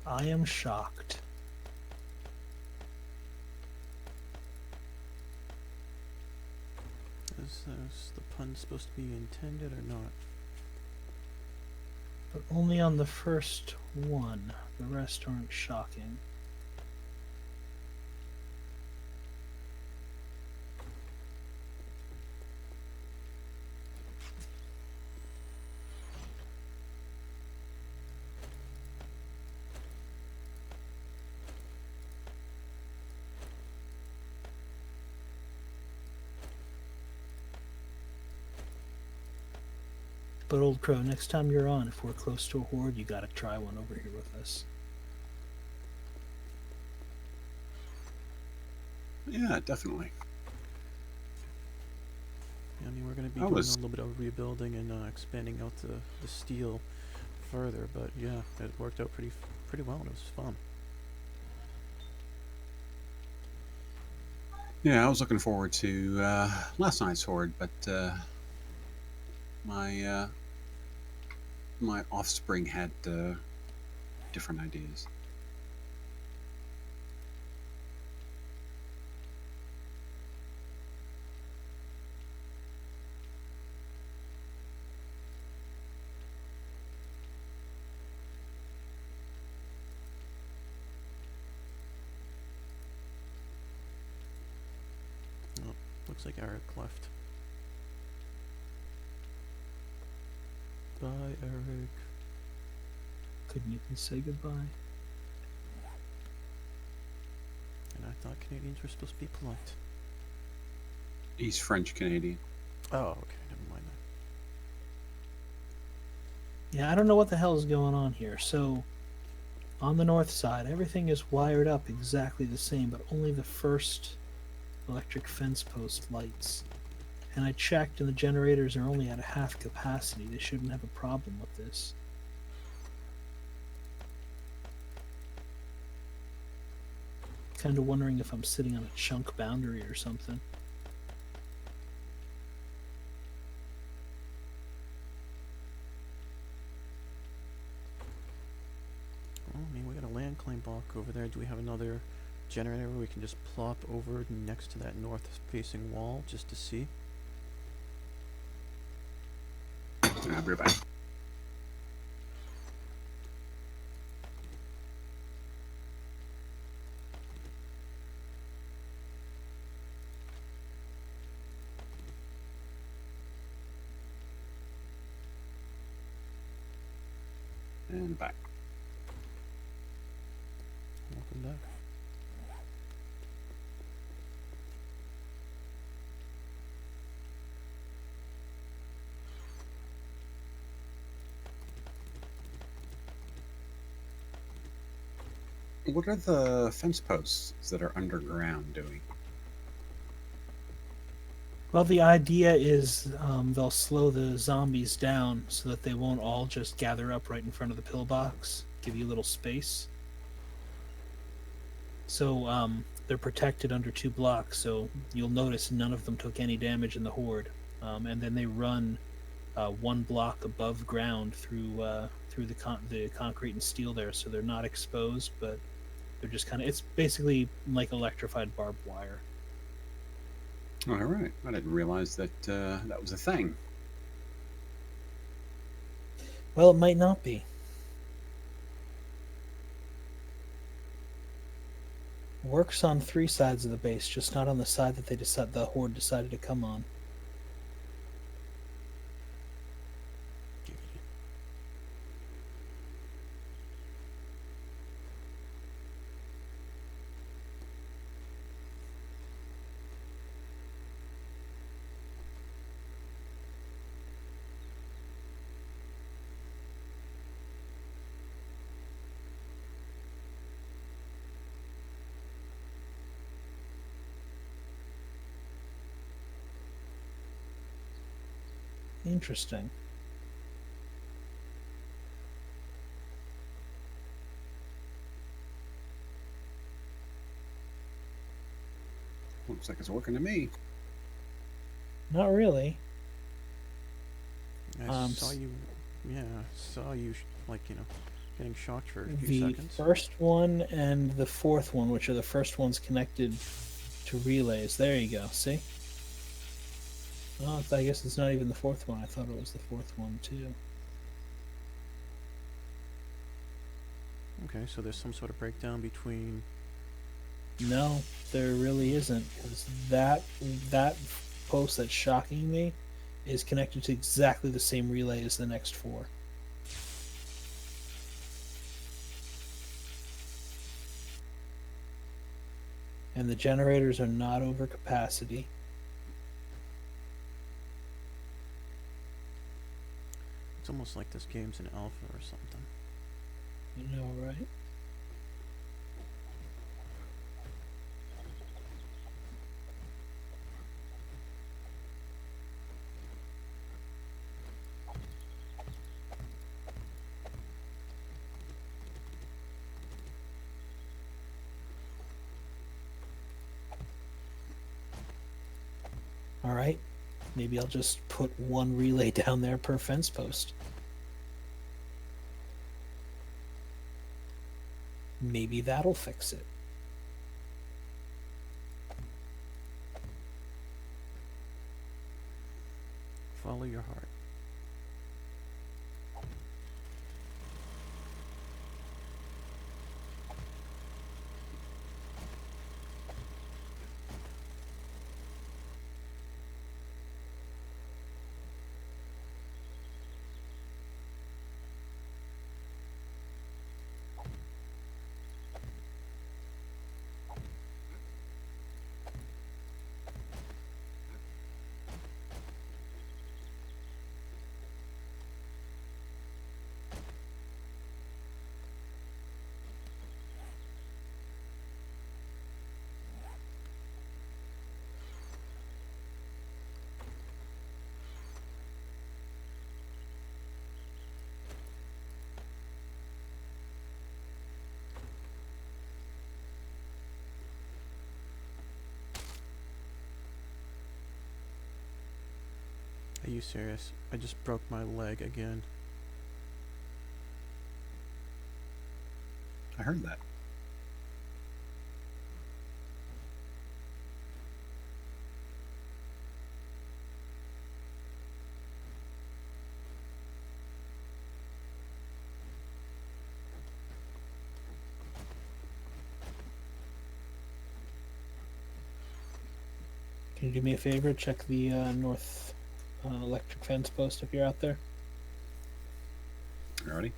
I am shocked. Is the pun supposed to be intended or not? But only on the first one. The rest aren't shocking. But Old Crow, next time you're on, if we're close to a horde, you gotta try one over here with us. Yeah, definitely. I mean, we're going to be I doing a was little bit of rebuilding and expanding out the steel further, but yeah, it worked out pretty well and it was fun. Yeah, I was looking forward to last night's horde, but my my offspring had different ideas. Oh, looks like Eric left. Bye, Eric. Couldn't even say goodbye. And I thought Canadians were supposed to be polite. He's French Canadian. Oh, okay, never mind Yeah, I don't know what the hell is going on here. So, on the north side, everything is wired up exactly the same, but only the first electric fence post lights. And I checked, and the generators are only at half capacity. They shouldn't have a problem with this. Kind of wondering if I'm sitting on a chunk boundary or something. Well, I mean, we got a land claim block over there. Do we have another generator we can just plop over next to that north-facing wall just to see? I'll be right back. And back. Welcome back. What are the fence posts that are underground doing? Well, the idea is they'll slow the zombies down so that they won't all just gather up right in front of the pillbox, give you a little space. So they're protected under 2 blocks, so you'll notice none of them took any damage in the horde. And then they run 1 block above ground through the concrete and steel there, so they're not exposed, but they're just kind of, it's basically like electrified barbed wire. All right, I didn't realize that that was a thing. Well, it might not be. Works on 3 sides of the base, just not on the side that the horde decided to come on. Interesting. Looks like it's working to me. Not really. I saw you. Yeah, I saw you. Getting shocked for a few The seconds. first one and the fourth one, which are the first ones connected to relays. There you go. See? Oh, I guess it's not even the fourth one. I thought it was the fourth one too. Okay, so there's some sort of breakdown between. No, there really isn't, because that post that's shocking me is connected to exactly the same relay as the next 4. And the generators are not over capacity. It's almost like this game's an alpha or something. You know, right? All right. Maybe I'll just put one relay down there per fence post. Maybe that'll fix it. Follow your heart. Are you serious? I just broke my leg again. I heard that. Can you do me a favor? Check the north electric fence post if you're out there. You ready?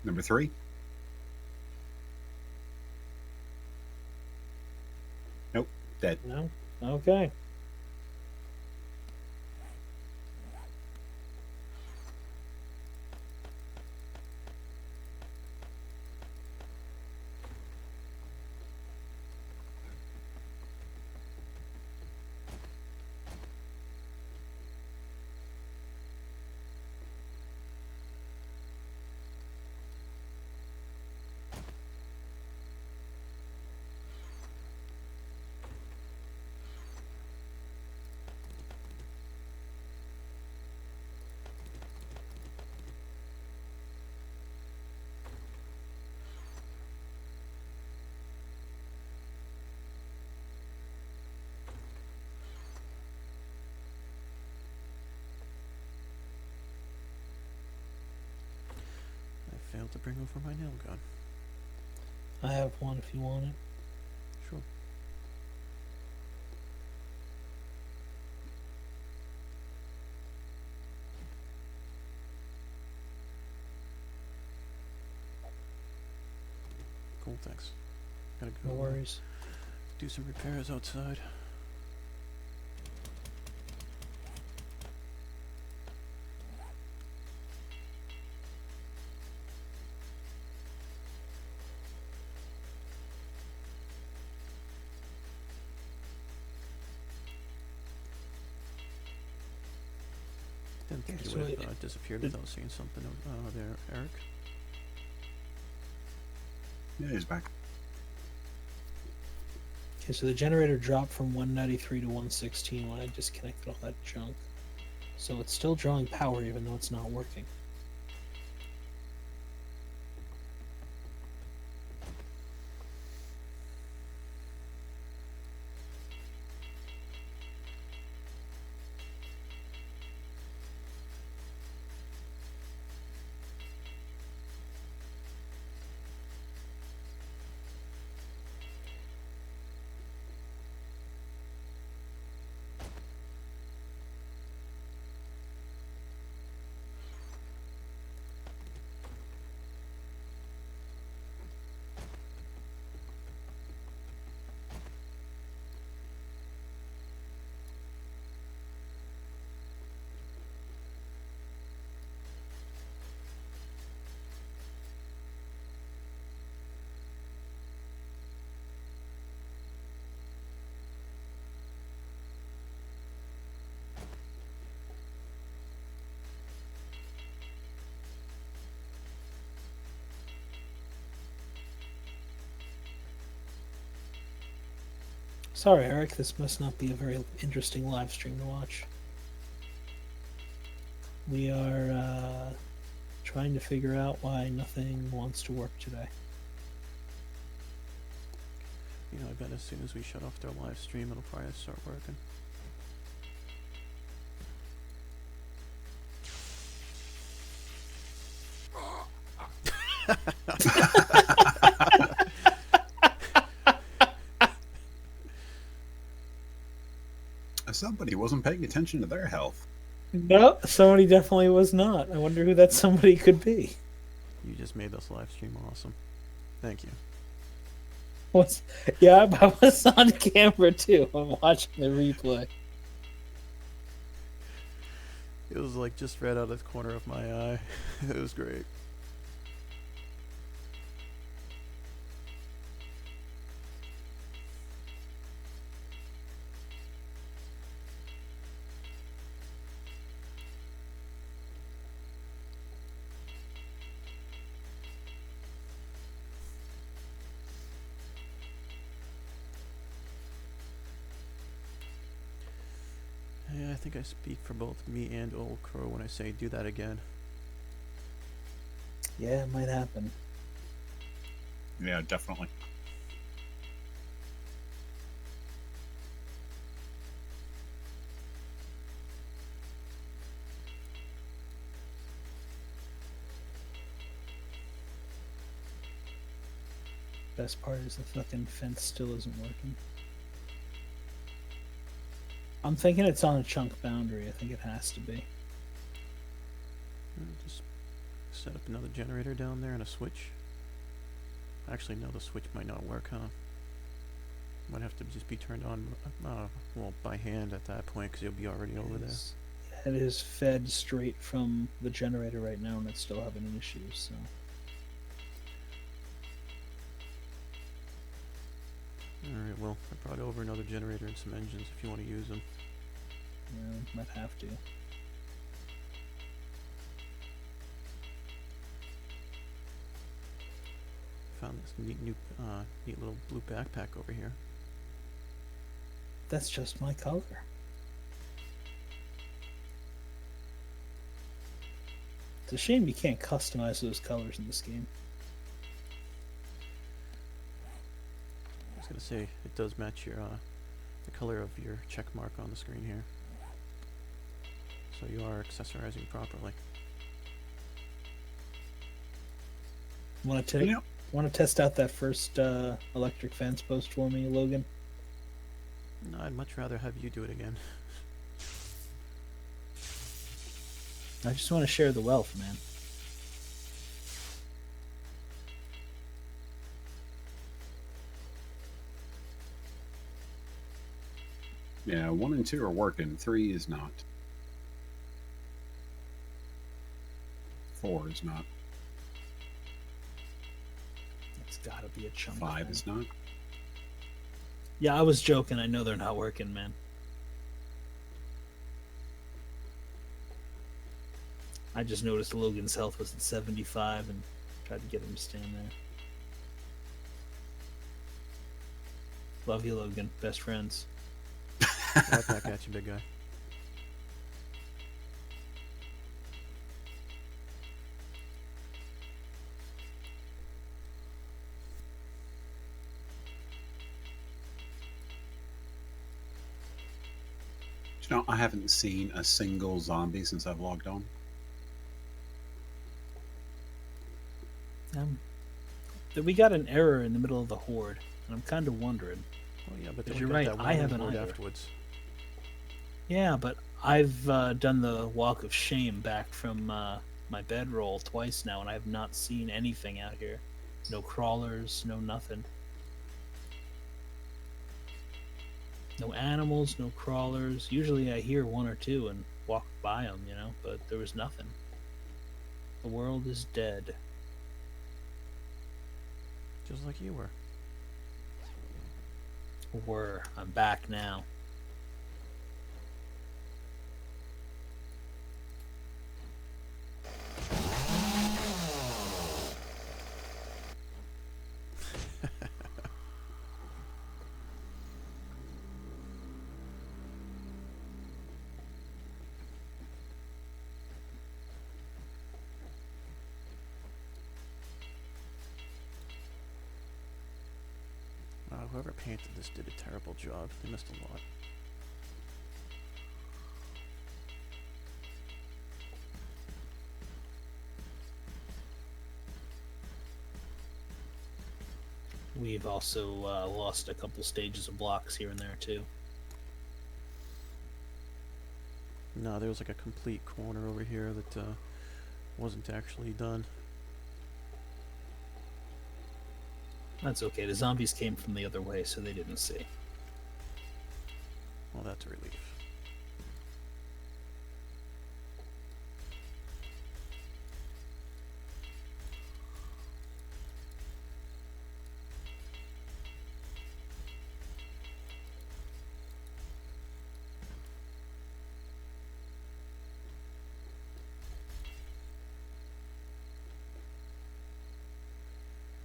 Number 3. Nope, dead. No? Okay. I failed to bring over my nail gun. I have one if you want it. Sure. Cool, thanks. Gotta go No worries. do some repairs outside. Didn't think you would have disappeared without seeing something there, Eric. Yeah, he's back. Okay, so the generator dropped from 193 to 116 when I disconnected all that junk. So it's still drawing power even though it's not working. Sorry, Eric, this must not be a very interesting live stream to watch. We are trying to figure out why nothing wants to work today. You know, I bet as soon as we shut off their live stream, it'll probably start working. Somebody wasn't paying attention to their health. No, somebody definitely was not. I wonder who that somebody could be. You just made this live stream awesome. Thank you. Yeah, I was on camera too. I'm watching the replay. It was like just right out of the corner of my eye. It was great. Yeah, I think I speak for both me and Old Crow when I say do that again. Yeah, it might happen. Yeah, definitely. Best part is the fucking fence still isn't working. I'm thinking it's on a chunk boundary. I think it has to be. Just set up another generator down there and a switch. Actually, no, the switch might not work, huh? Might have to just be turned on, well, by hand at that point, because you'll be already over there. It is fed straight from the generator right now, and it's still having issues, so... Alright, well, I brought over another generator and some engines if you want to use them. Yeah, might have to. Found this neat little blue backpack over here. That's just my color. It's a shame you can't customize those colors in this game. I was gonna say, it does match your, the color of your check mark on the screen here. So you are accessorizing properly. Want to test out that first electric fence post for me, Logan? No, I'd much rather have you do it again. I just want to share the wealth, man. Yeah, 1 and 2 are working. 3 is not. 4 is not. It's got to be a chunk. 5 is not. Yeah, I was joking. I know they're not working, man. I just noticed Logan's health was at 75 and tried to get him to stand there. Love you, Logan. Best friends. Right back at you, big guy. You know, I haven't seen a single zombie since I've logged on. We got an error in the middle of the horde, and I'm kind of wondering. Oh yeah, but then You're we got right, that one I haven't horde either. afterwards. Yeah, but I've done the walk of shame back from my bedroll twice now, and I have not seen anything out here. No crawlers, no nothing. No animals, no crawlers. Usually I hear one or two and walk by them, you know, but there was nothing. The world is dead. Just like you were. I'm back now. whoever painted this did a terrible job. They missed a lot. We've also lost a couple stages of blocks here and there too. No, there was like a complete corner over here that wasn't actually done. That's okay. The zombies came from the other way, so they didn't see. Well, that's a relief.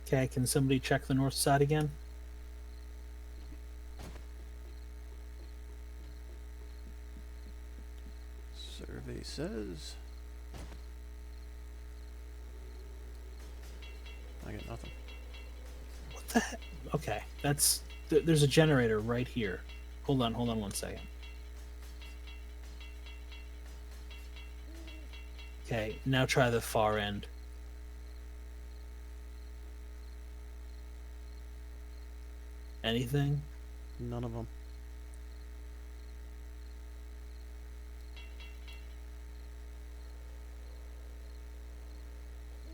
Okay, can somebody check the north side again? Survey says... I get nothing. What the heck? Okay, that's... There's a generator right here. Hold on 1 second. Okay, now try the far end. Anything? None of them.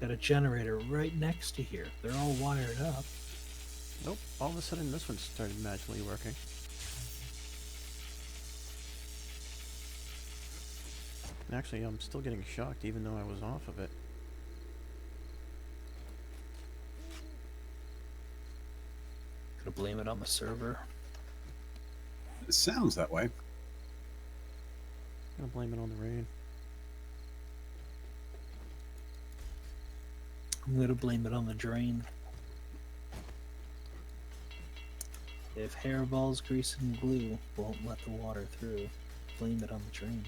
Got a generator right next to here. They're all wired up. Nope. All of a sudden, this one started magically working. Actually, I'm still getting shocked even though I was off of it. Gonna blame it on the server. It sounds that way. I'm gonna blame it on the rain. I'm gonna blame it on the drain. If hairballs, grease, and glue won't let the water through, blame it on the drain.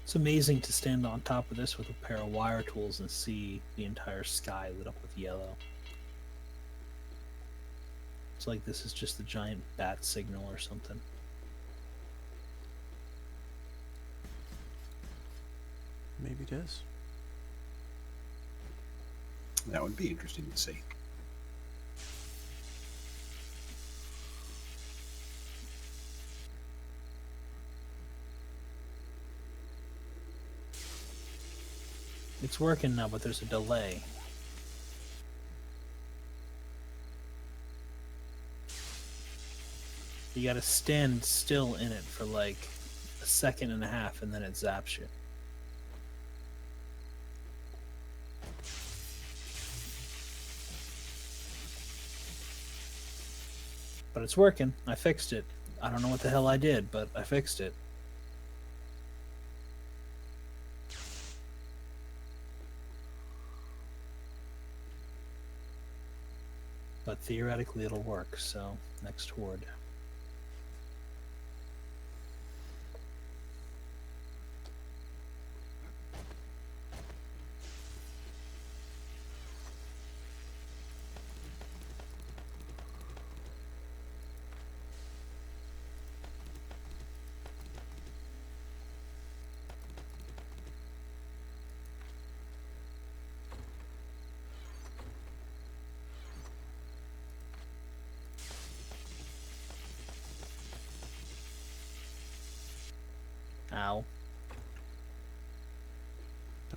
It's amazing to stand on top of this with a pair of wire tools and see the entire sky lit up with yellow. It's like this is just a giant bat signal or something. Maybe it is. That would be interesting to see. It's working now, but there's a delay. You gotta stand still in it for like a second and a half and then it zaps you. But it's working. I fixed it. I don't know what the hell I did, but I fixed it. But theoretically it'll work, so next horde.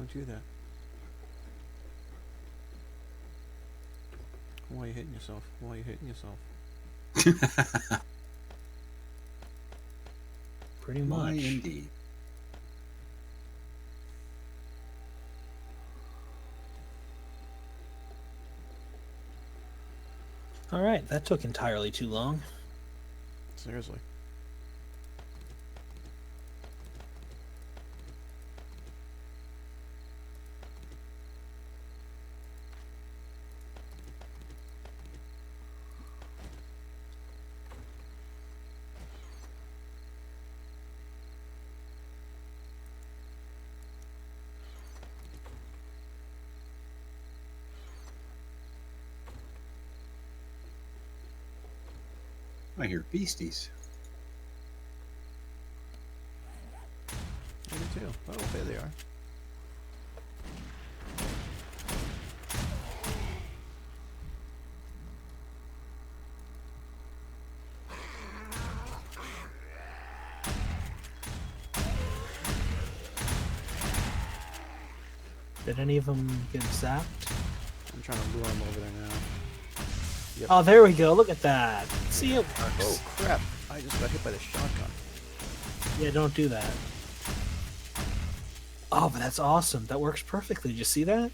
Don't do that. Why are you hitting yourself? Why are you hitting yourself? Pretty Why much. indeed. All right, that took entirely too long. Seriously. I hear beasties. I do too. Oh, there they are. Did any of them get zapped? I'm trying to lure them over there now. Yep. Oh, there we go. Look at that. See, it works. Oh, crap. I just got hit by the shotgun. Yeah, don't do that. Oh, but that's awesome. That works perfectly. Did you see that?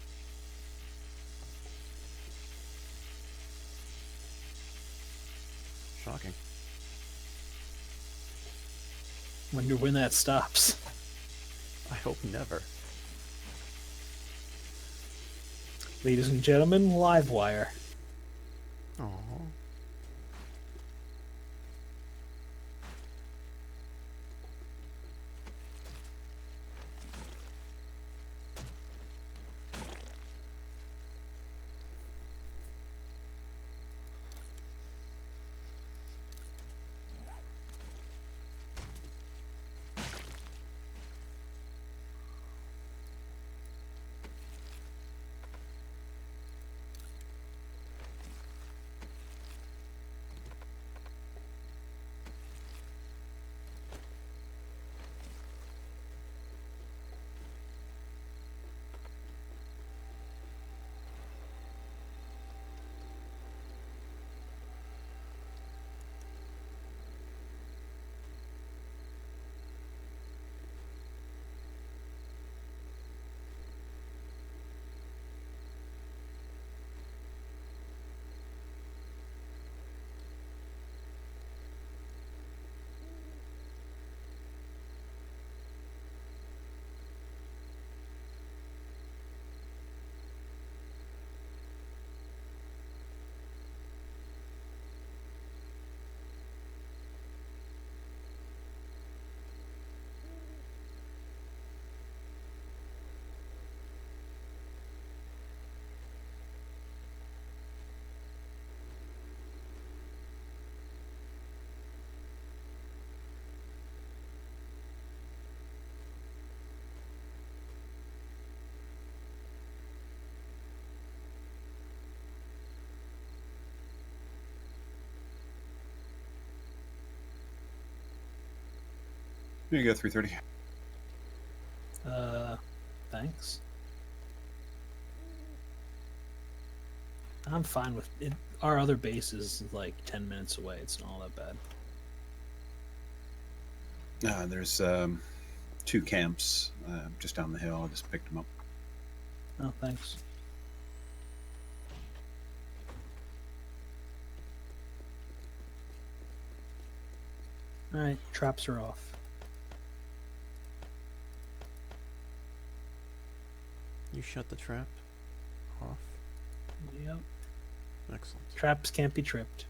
Shocking. Wonder when that stops. I hope never. Ladies and gentlemen, Livewire. Aww. Here you go, 330. Thanks. I'm fine with it. Our other base is like 10 minutes away. It's not all that bad. There's 2 camps just down the hill. I just picked them up. Oh, thanks. Alright, traps are off. You shut the trap off. Yep. Excellent. Traps can't be tripped.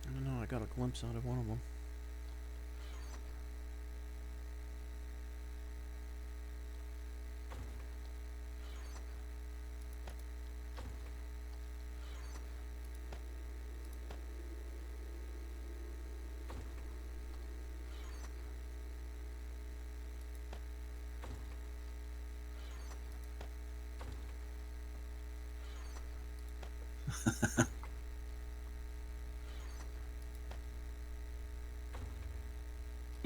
I don't know. I got a glimpse out of one of them.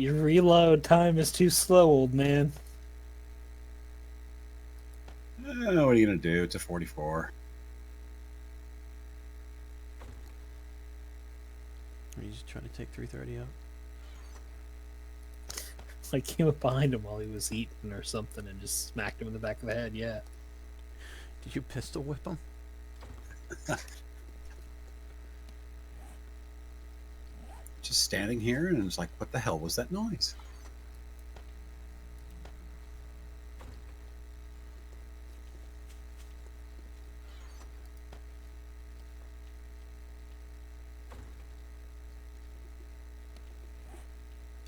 Your reload time is too slow, old man. What are you gonna do? It's a 44. Are you just trying to take 330 out? I came up behind him while he was eating or something and just smacked him in the back of the head. Yeah. Did you pistol whip him? Just standing here, and it's like, what the hell was that noise?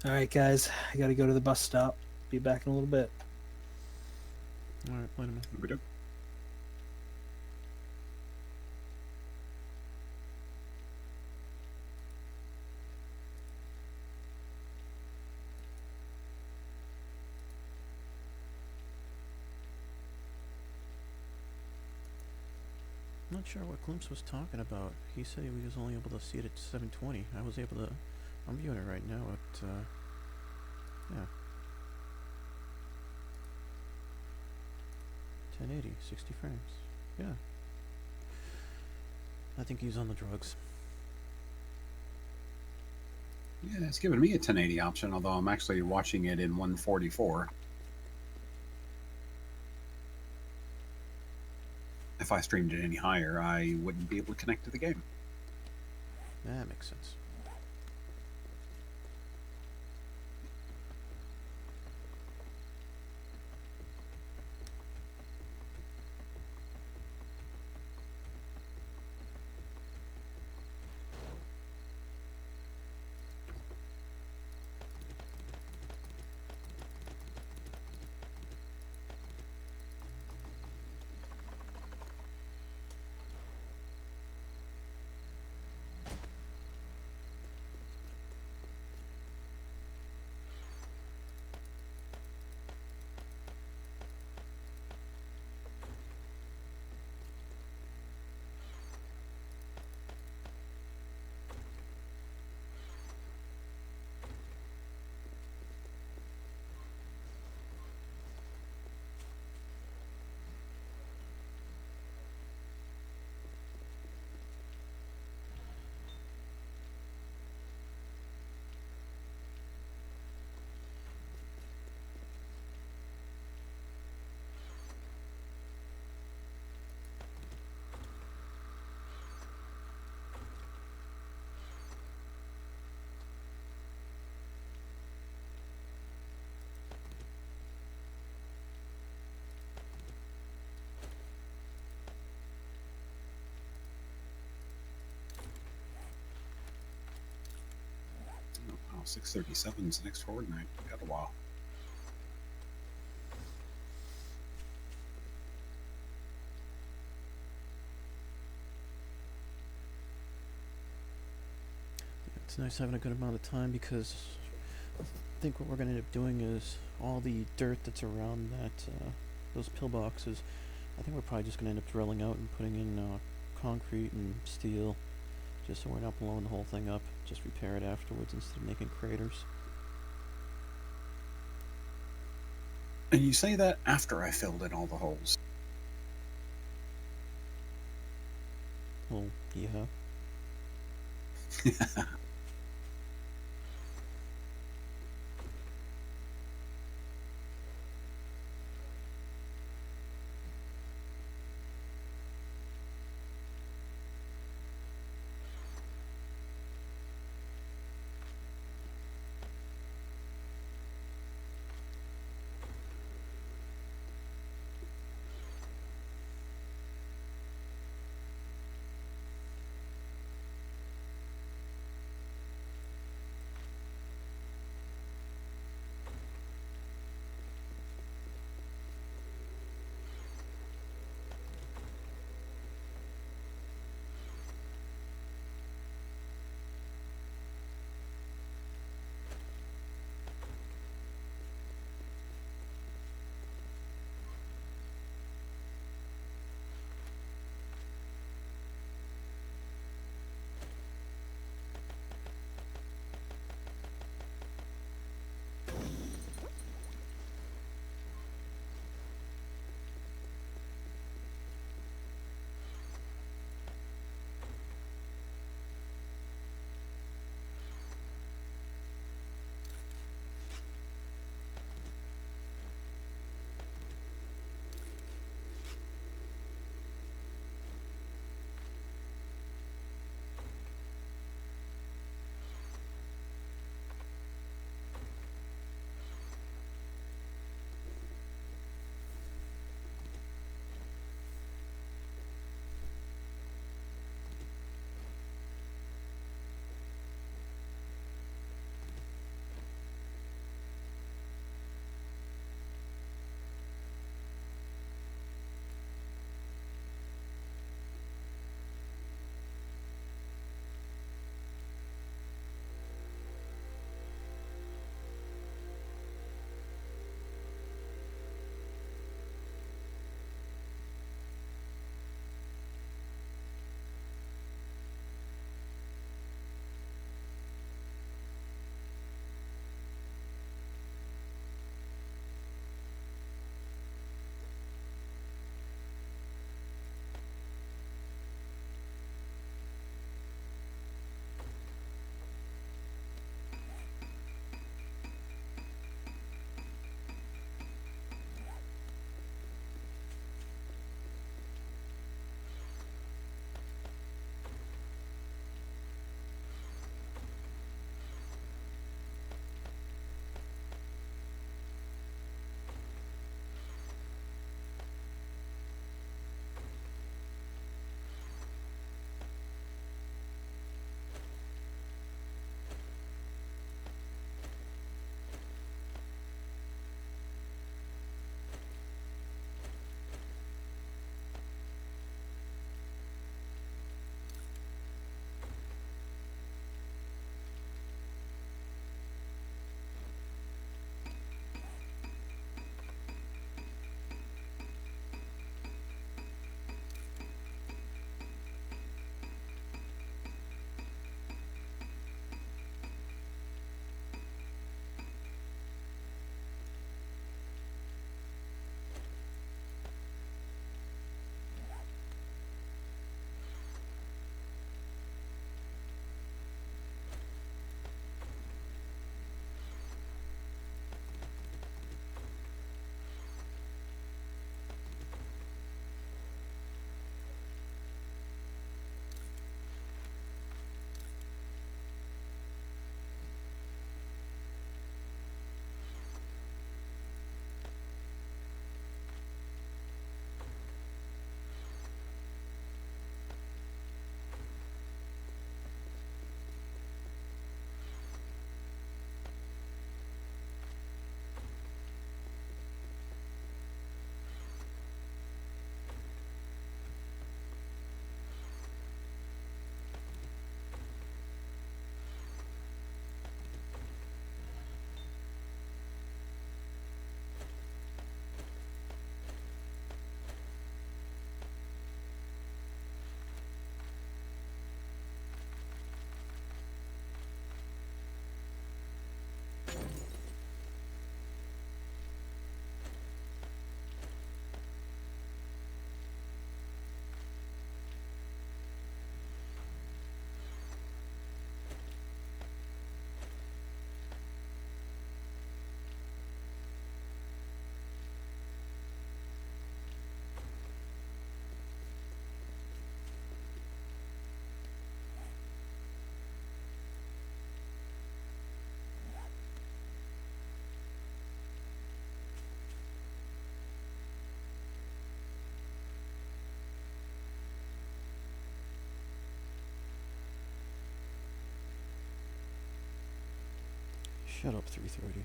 All right, guys. I got to go to the bus stop. Be back in a little bit. All right, wait a minute. We do. I'm not sure what Glimpse was talking about. He said he was only able to see it at 720. I was able to. I'm viewing it right now at. Yeah. 1080, 60 frames. Yeah. I think he's on the drugs. Yeah, it's giving me a 1080 option, although I'm actually watching it in 144. If I streamed it any higher, I wouldn't be able to connect to the game. That makes sense. Oh, 637 is the next forward night. Got a while. It's nice having a good amount of time because I think what we're going to end up doing is all the dirt that's around that those pillboxes. I think we're probably just going to end up drilling out and putting in concrete and steel, just so we're not blowing the whole thing up. Just repair it afterwards instead of making craters. And you say that after I filled in all the holes. Well, yeah. Shut up, 3:30.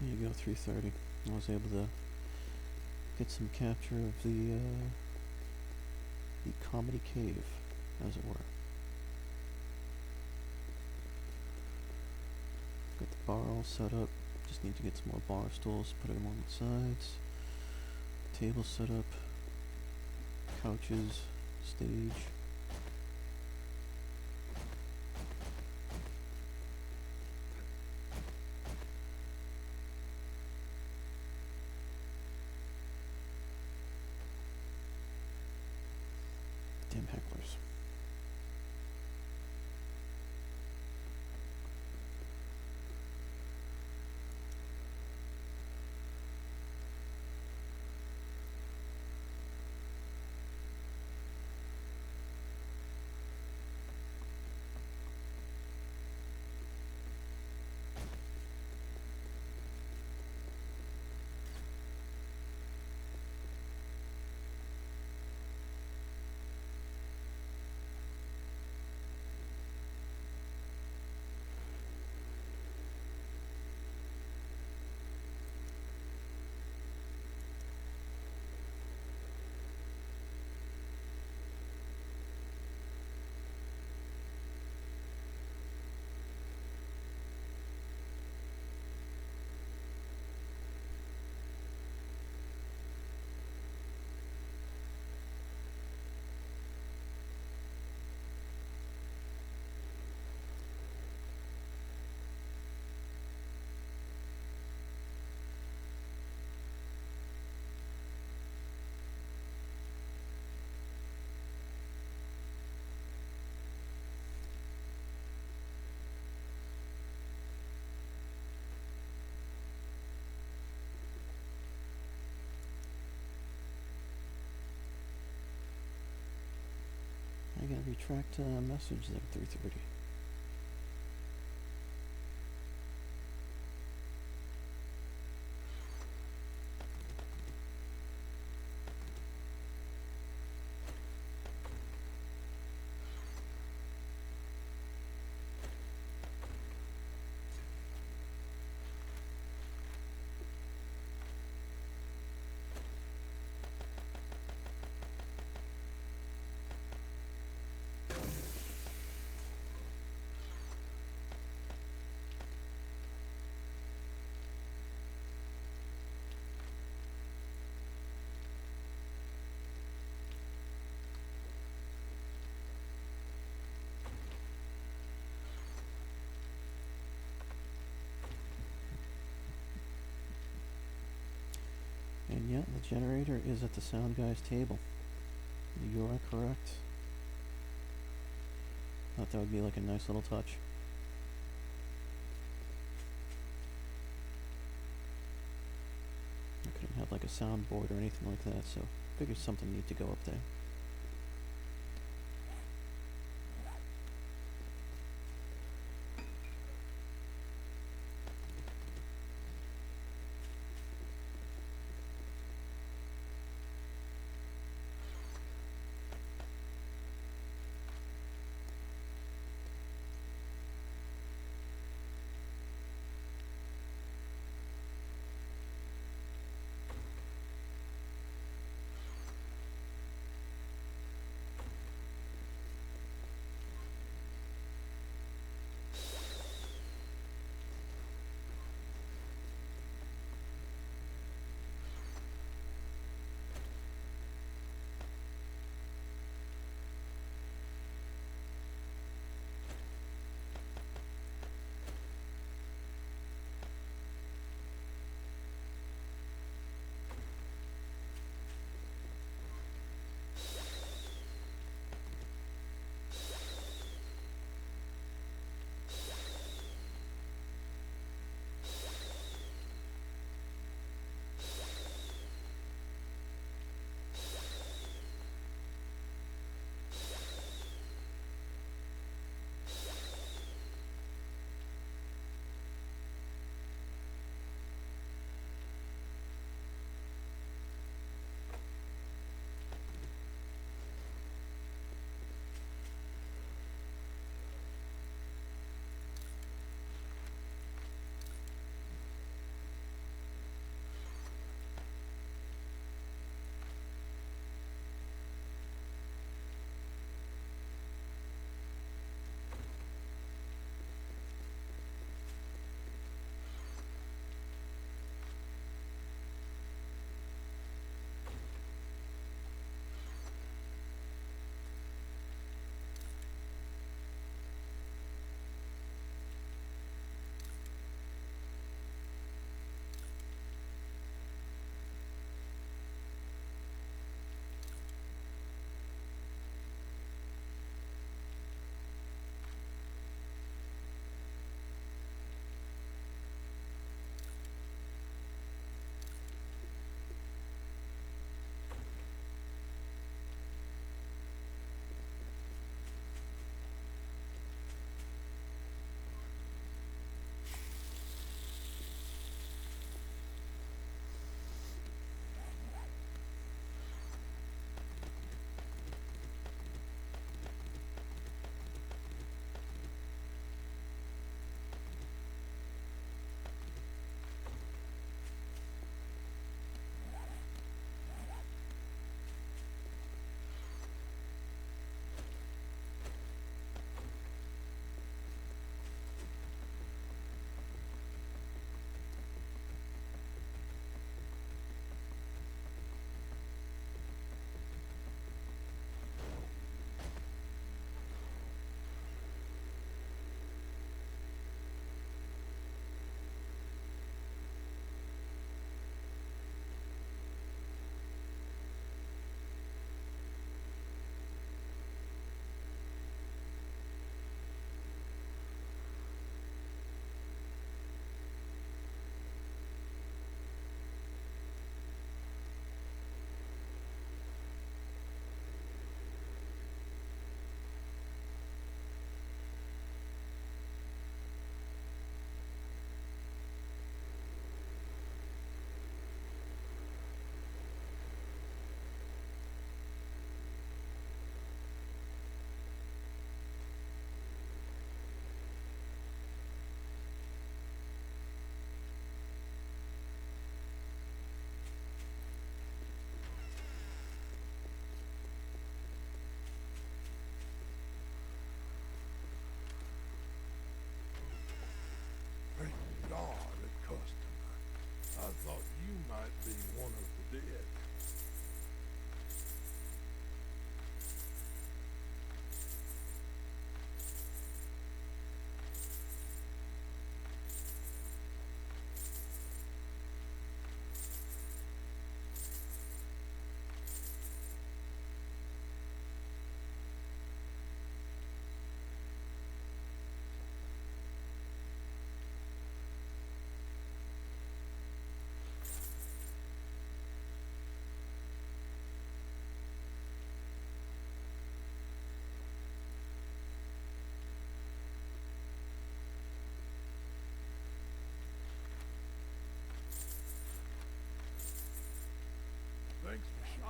There you go, 3:30. I was able to get some capture of the comedy cave, as it were. Got the bar all set up. Just need to get some more bar stools, put them on the sides. Table set up. Couches, stage. Damn hecklers. I gotta retract a message there, 3:30. And yeah, the generator is at the sound guy's table. You are correct. Thought that would be like a nice little touch. have like a soundboard or anything like that, so figured something neat to go up there.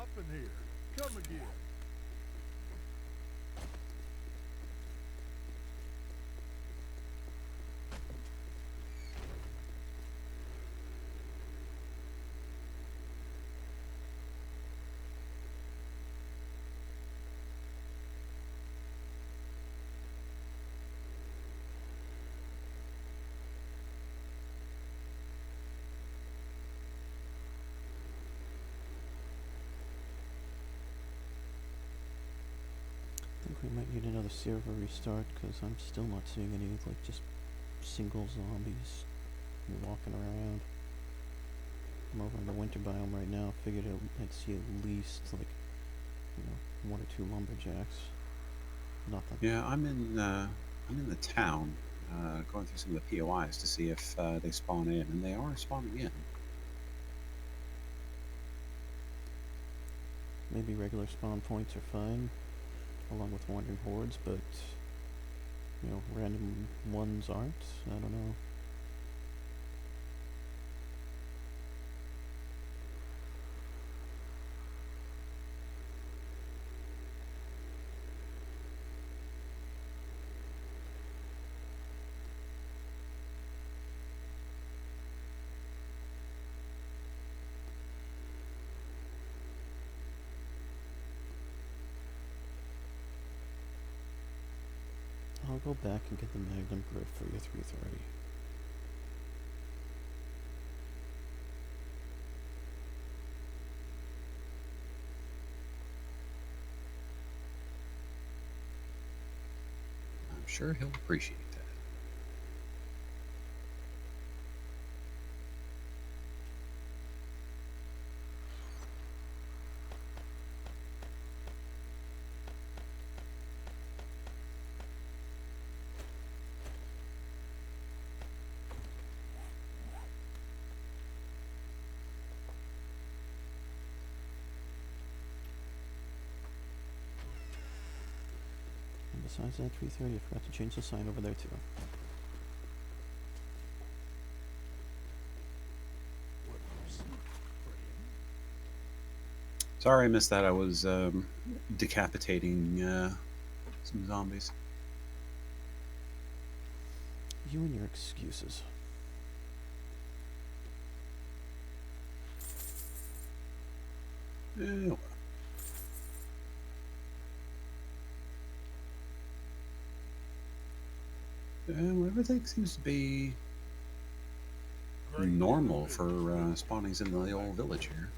Hop in here. Come again. I think we might need another server restart because I'm still not seeing any like just single zombies walking around. I'm over in the winter biome right now. Figured I'd see at least like, you know, 1 or 2 lumberjacks. Nothing. Yeah, I'm in the town, going through some of the POIs to see if they spawn in, and they are spawning in. Maybe regular spawn points are fine, along with wandering hordes, but you know, random ones aren't. I don't know. I'll go back and get the Magnum grip for your 330. I'm sure he'll appreciate that. And besides that 330, I forgot to change the sign over there too. Sorry I missed that. I was decapitating some zombies. You and your excuses. Well. Everything seems to be normal for spawnings in the old village here.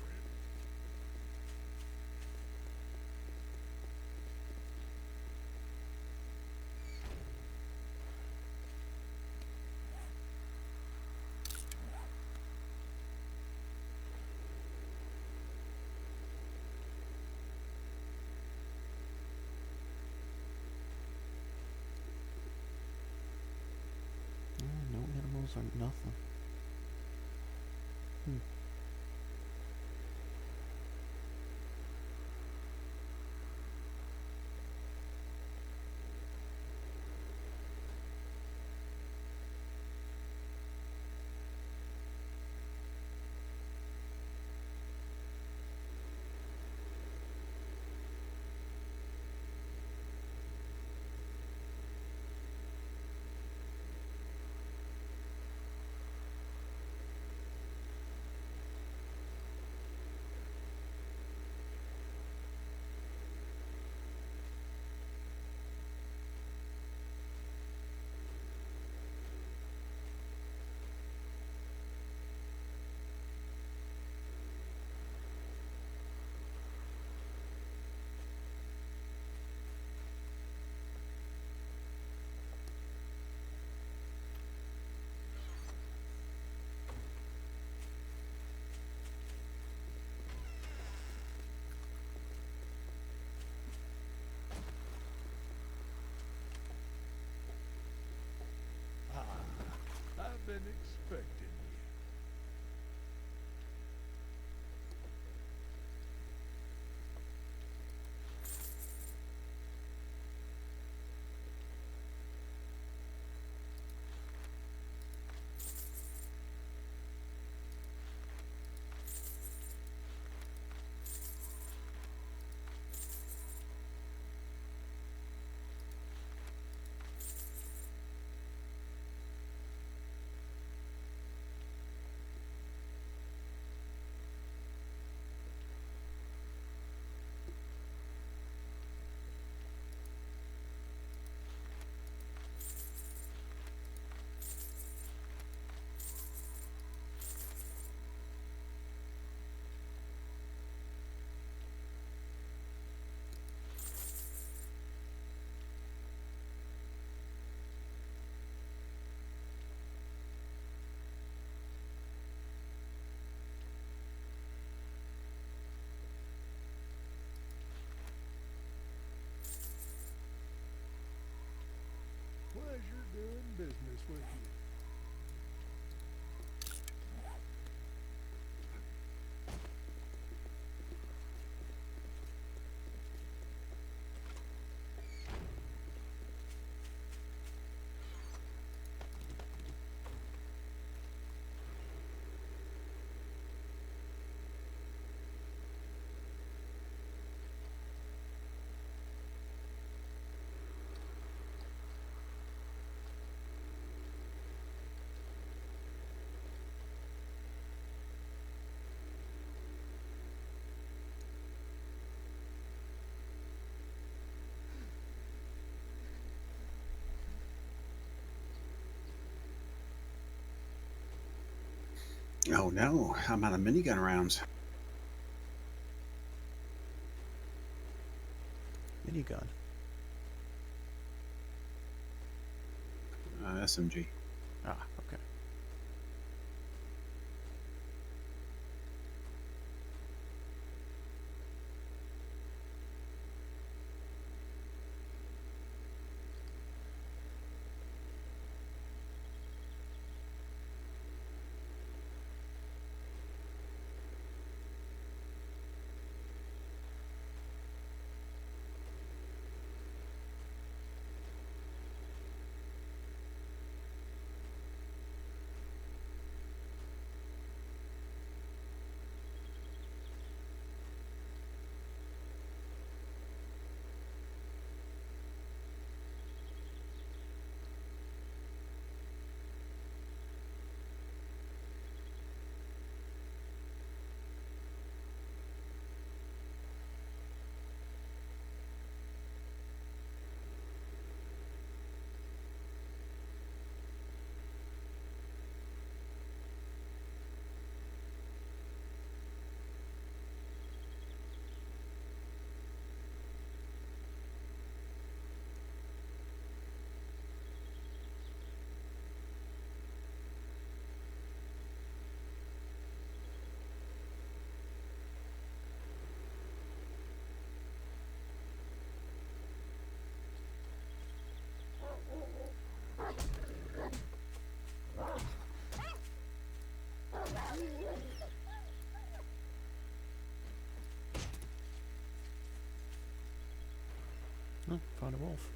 No animals or nothing. Oh no, I'm out of minigun rounds. Minigun. SMG. Ah, okay. Oh, found a wolf.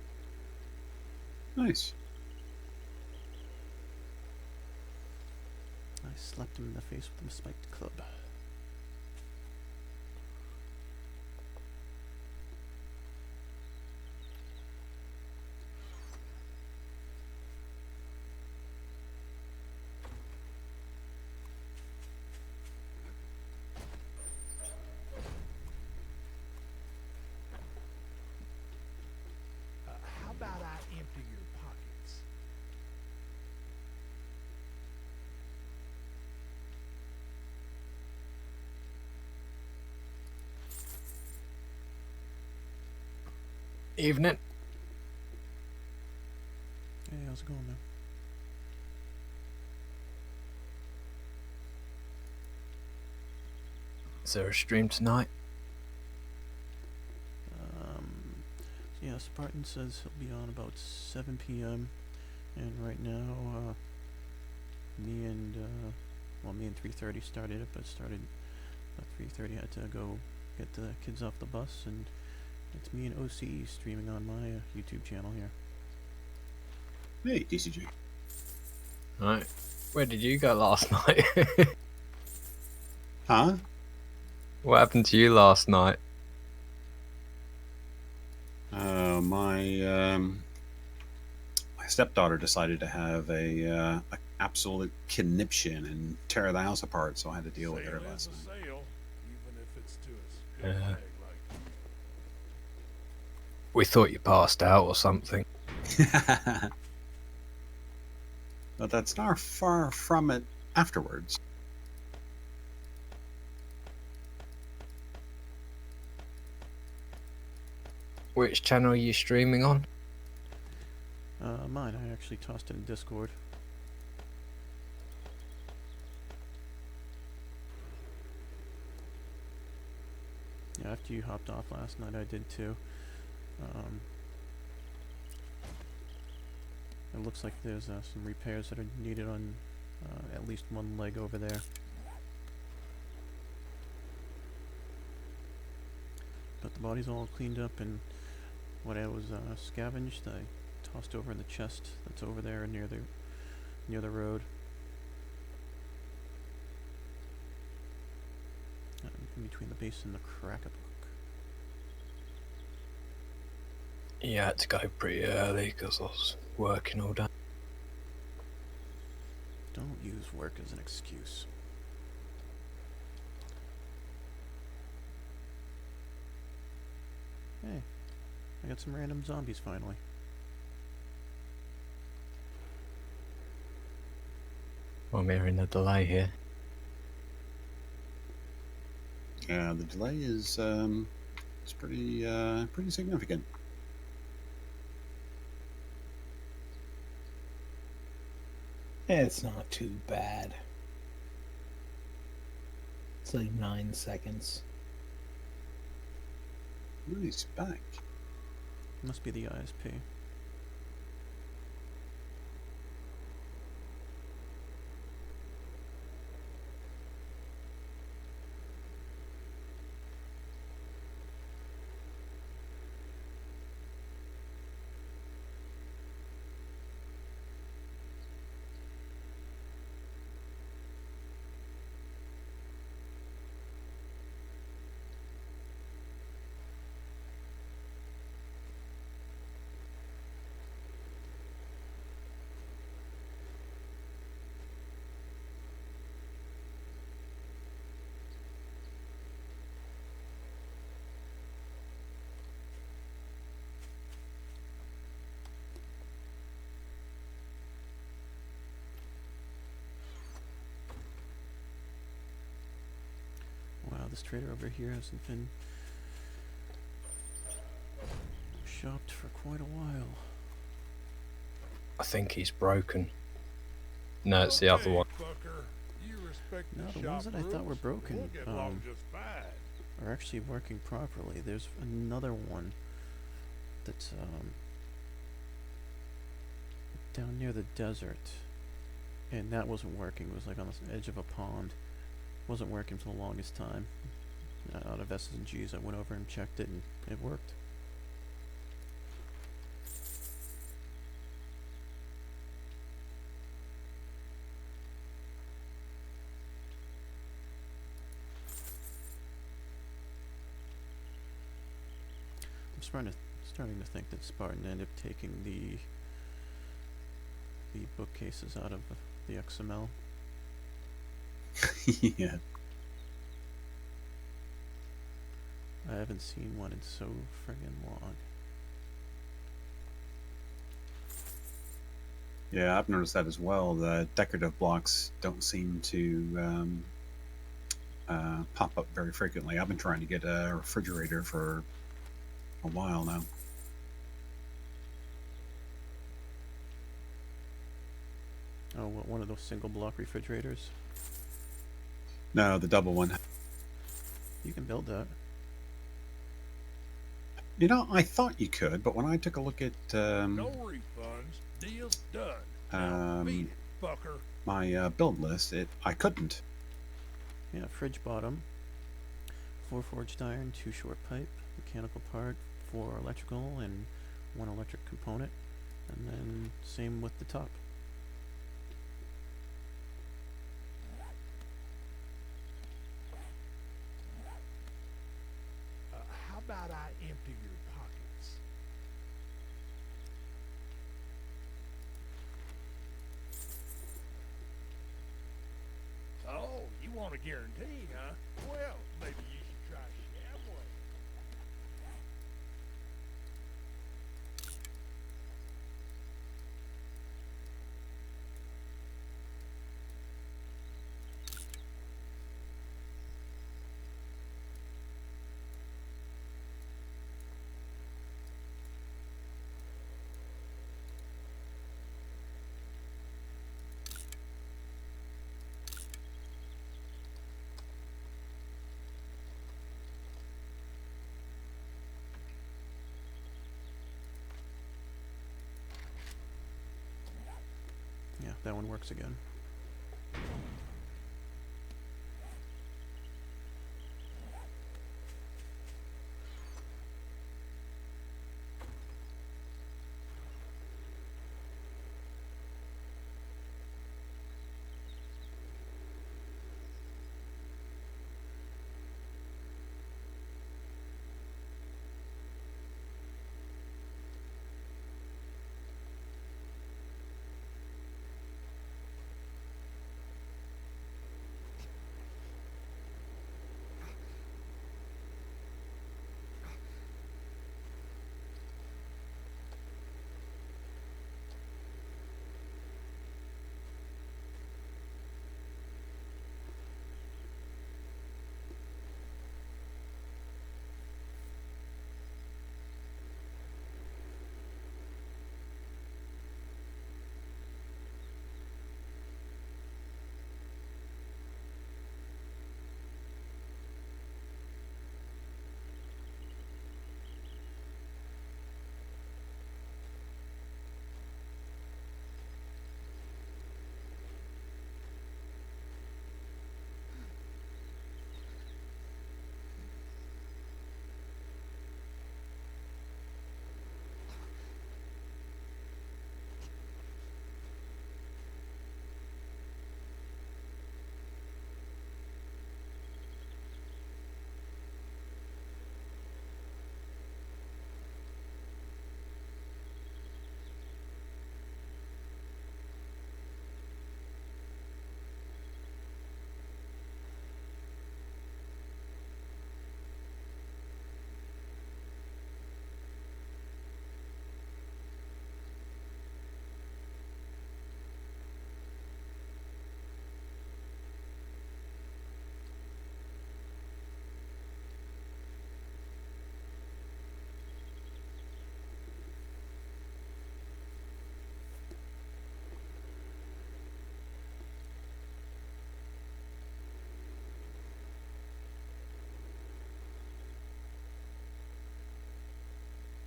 Nice. I slapped him in the face with a spiked club. How about I empty your pockets? Evening. Hey, how's it going, man? Is there a stream tonight? Yeah, Spartan says he'll be on about 7 p.m. And right now, me and 3:30 started it, but started at 3:30. Had to go get the kids off the bus, and it's me and OC streaming on my YouTube channel here. Hey, DCG. Right. Where did you go last night? Huh? What happened to you last night? My stepdaughter decided to have a absolute conniption and tear the house apart, so I had to deal with her Sale last is a night. sale, even if it's to a Yeah. scumbag like you. We thought you passed out or something. But that's not far from it afterwards. Which channel are you streaming on? Mine, I actually tossed it in Discord. Yeah, after you hopped off last night, I did too. It looks like there's some repairs that are needed on at least one leg over there. But the body's all cleaned up, and what I was scavenged, I tossed over in the chest that's over there near the road. In between the base and the Crack-a-Book. Yeah, I had to go pretty early because I was working all day. Don't use work as an excuse. Hey, I got some random zombies finally. I'm hearing a delay here. Yeah, the delay is it's pretty significant. It's not too bad. It's like 9 seconds. Oh, he's back. Must be the ISP. Wow, this trader over here hasn't been shopped for quite a while. I think he's broken. No, it's the other Okay, one. Fucker. You respect No, the the ones shop that I thought were rules, broken, we'll get along just fine. are actually working properly. There's another one that's down near the desert, and that wasn't working. It was like on the edge of a pond. Wasn't working for the longest time. Out of S's and G's, I went over and checked it, and it worked. I'm starting to think that Spartan ended up taking the bookcases out of the XML. Yeah. I haven't seen one in so friggin' long. Yeah, I've noticed that as well. The decorative blocks don't seem to pop up very frequently. I've been trying to get a refrigerator for a while now. Oh, what, one of those single block refrigerators? No, the double one. You can build that. You know, I thought you could, but when I took a look at No refunds. Deal's done. Now beat it, fucker. my build list, I couldn't. Yeah, fridge bottom, 4 forged iron, 2 short pipe, mechanical part, 4 electrical, and 1 electric component. And then same with the top. How about I empty your pockets? Oh, you want a guarantee, huh? Well, maybe you should try Shamway. Yeah, that one works again.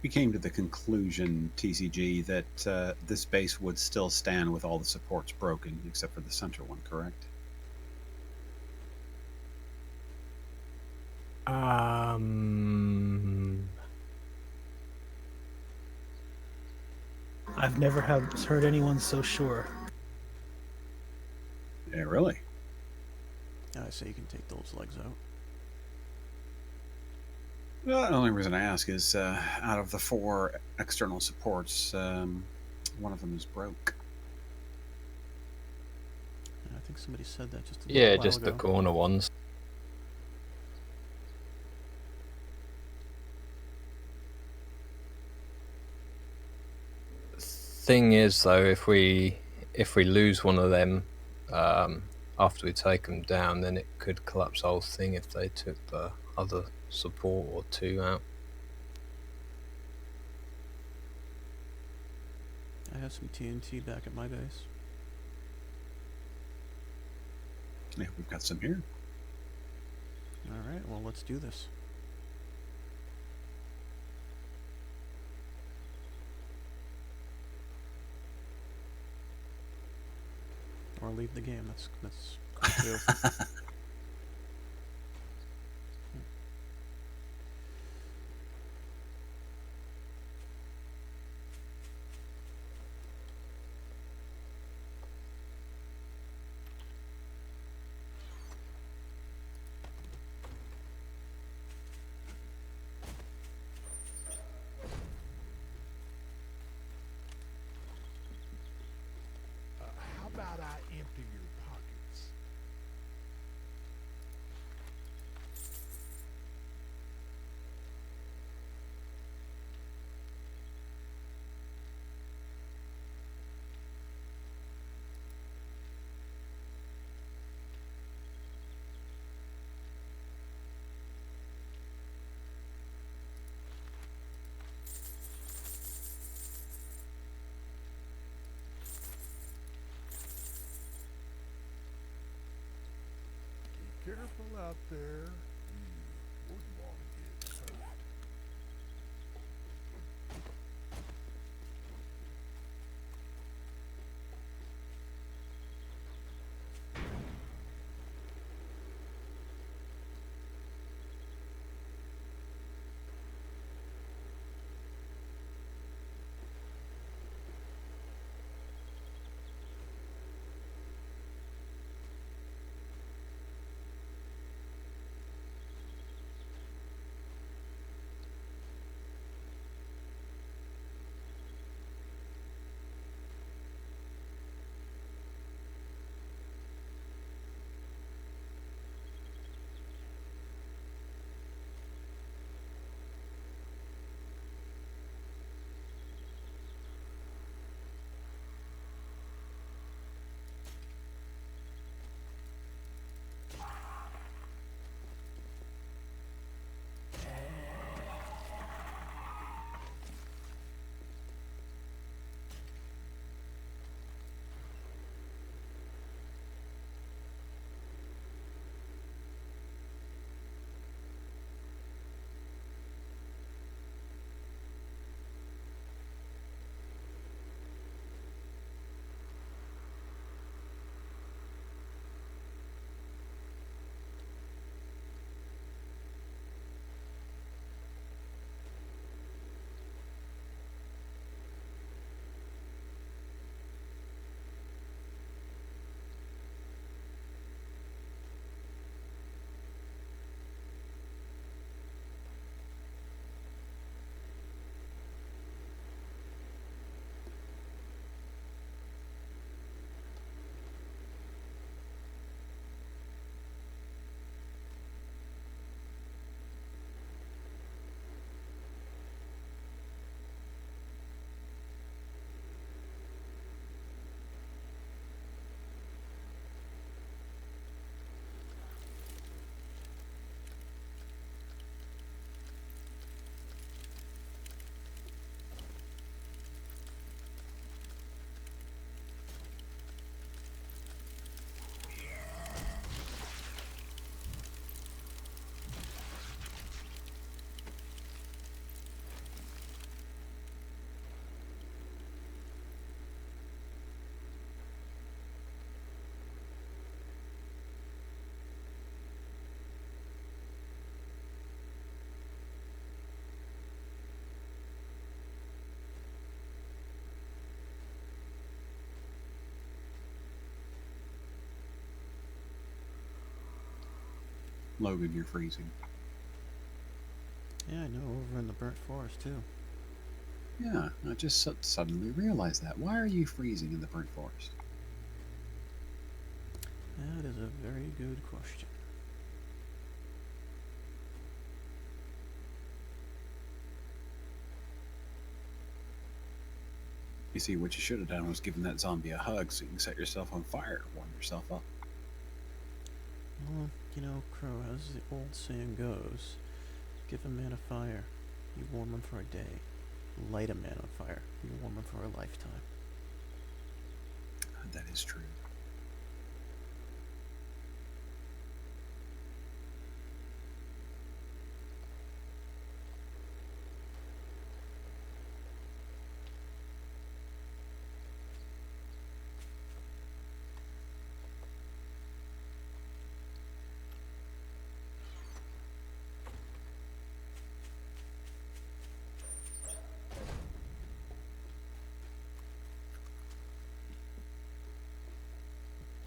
We came to the conclusion, TCG, that this base would still stand with all the supports broken, except for the center one, correct? I've never heard anyone so sure. Yeah, really? I say you can take those legs out. Well, the only reason I ask is out of the 4 external supports, one of them is broke. I think somebody said that just a Yeah, little while just ago. the corner ones. Thing is, though, if we lose one of them after we take them down, then it could collapse the whole thing if they took the other support or 2 out. I have some TNT back at my base. Yeah, we've got some here. All right, well, let's do this. Or leave the game. That's cool too. How about I empty your pockets? Be careful out there. You wouldn't want to get hurt. Logan, you're freezing. Yeah, I know, over in the burnt forest, too. Yeah, I just suddenly realized that. Why are you freezing in the burnt forest? That is a very good question. You see, what you should have done was given that zombie a hug so you can set yourself on fire and warm yourself up. Well, you know, Crow, as the old saying goes, give a man a fire, you warm him for a day. Light a man on fire, you warm him for a lifetime. That is true.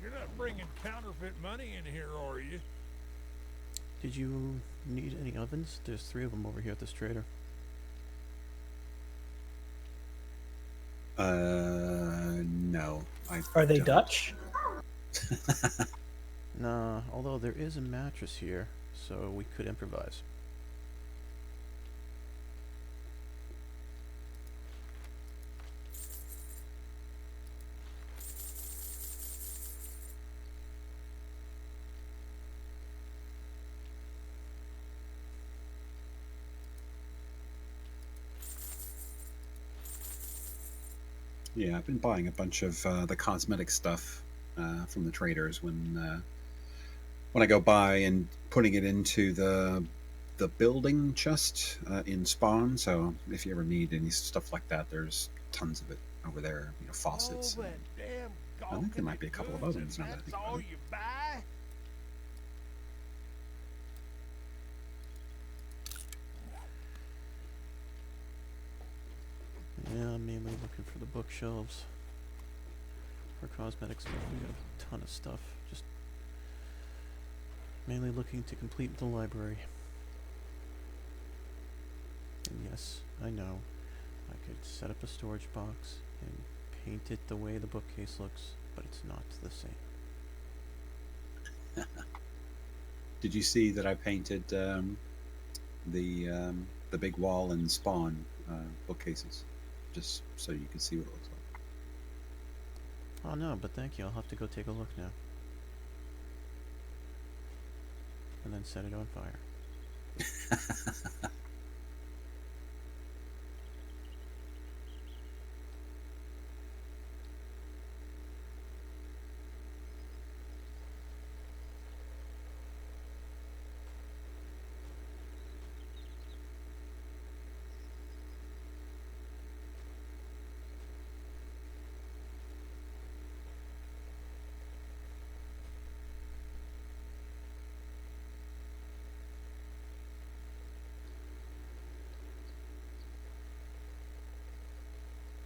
You're not bringing counterfeit money in here, are you? Did you need any ovens? There's 3 of them over here at this trader. No. Are they don't. Dutch? Nah, although there is a mattress here, so we could improvise. Yeah, I've been buying a bunch of the cosmetic stuff from the traders when I go by and putting it into the building chest in Spawn. So if you ever need any stuff like that, there's tons of it over there. You know, faucets. All that damn I think there might be a gawking couple of goods, ovens and now that I that's think about all it. you buy? Yeah, I'm mainly looking for the bookshelves. For cosmetic stuff, we got a ton of stuff. Just mainly looking to complete the library. And yes, I know, I could set up a storage box and paint it the way the bookcase looks, but it's not the same. Did you see that I painted the big wall and Spawn bookcases, just so you could see what it looks like? Oh no, but thank you, I'll have to go take a look now. And then set it on fire.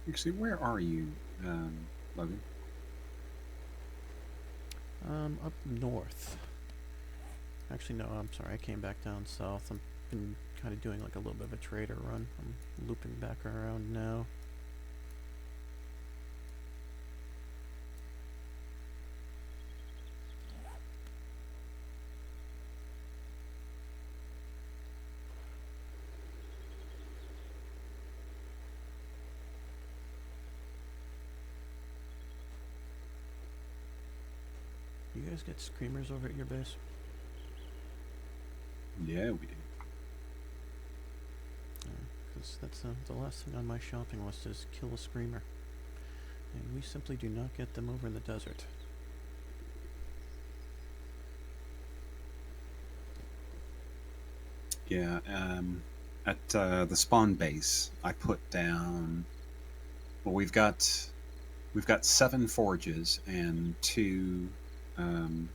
Actually, where are you, Logan? Up north. Actually, no, I'm sorry, I came back down south. I've been kind of doing like a little bit of a trader run. I'm looping back around now. You guys get screamers over at your base? Yeah, we do. Because that's the last thing on my shopping list is kill a screamer. And we simply do not get them over in the desert. Yeah, at the spawn base, I put down. Well, we've got 7 forges and 2 um,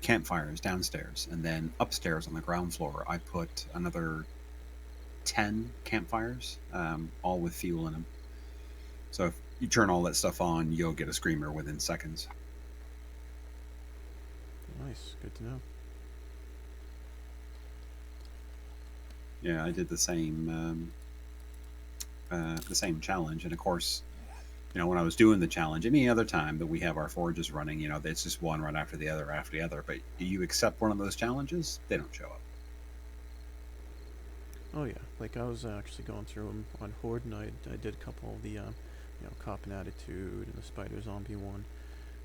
campfires downstairs, and then upstairs on the ground floor, I put another 10 campfires, all with fuel in them. So if you turn all that stuff on, you'll get a screamer within seconds. Nice, good to know. Yeah, I did the same challenge, and of course, when I was doing the challenge, any other time that we have our forges running, it's just one run after the other after the other. But you accept one of those challenges, they don't show up. Oh yeah, like I was actually going through them on Horde, and I did a couple of the, Cop and Attitude and the Spider Zombie one,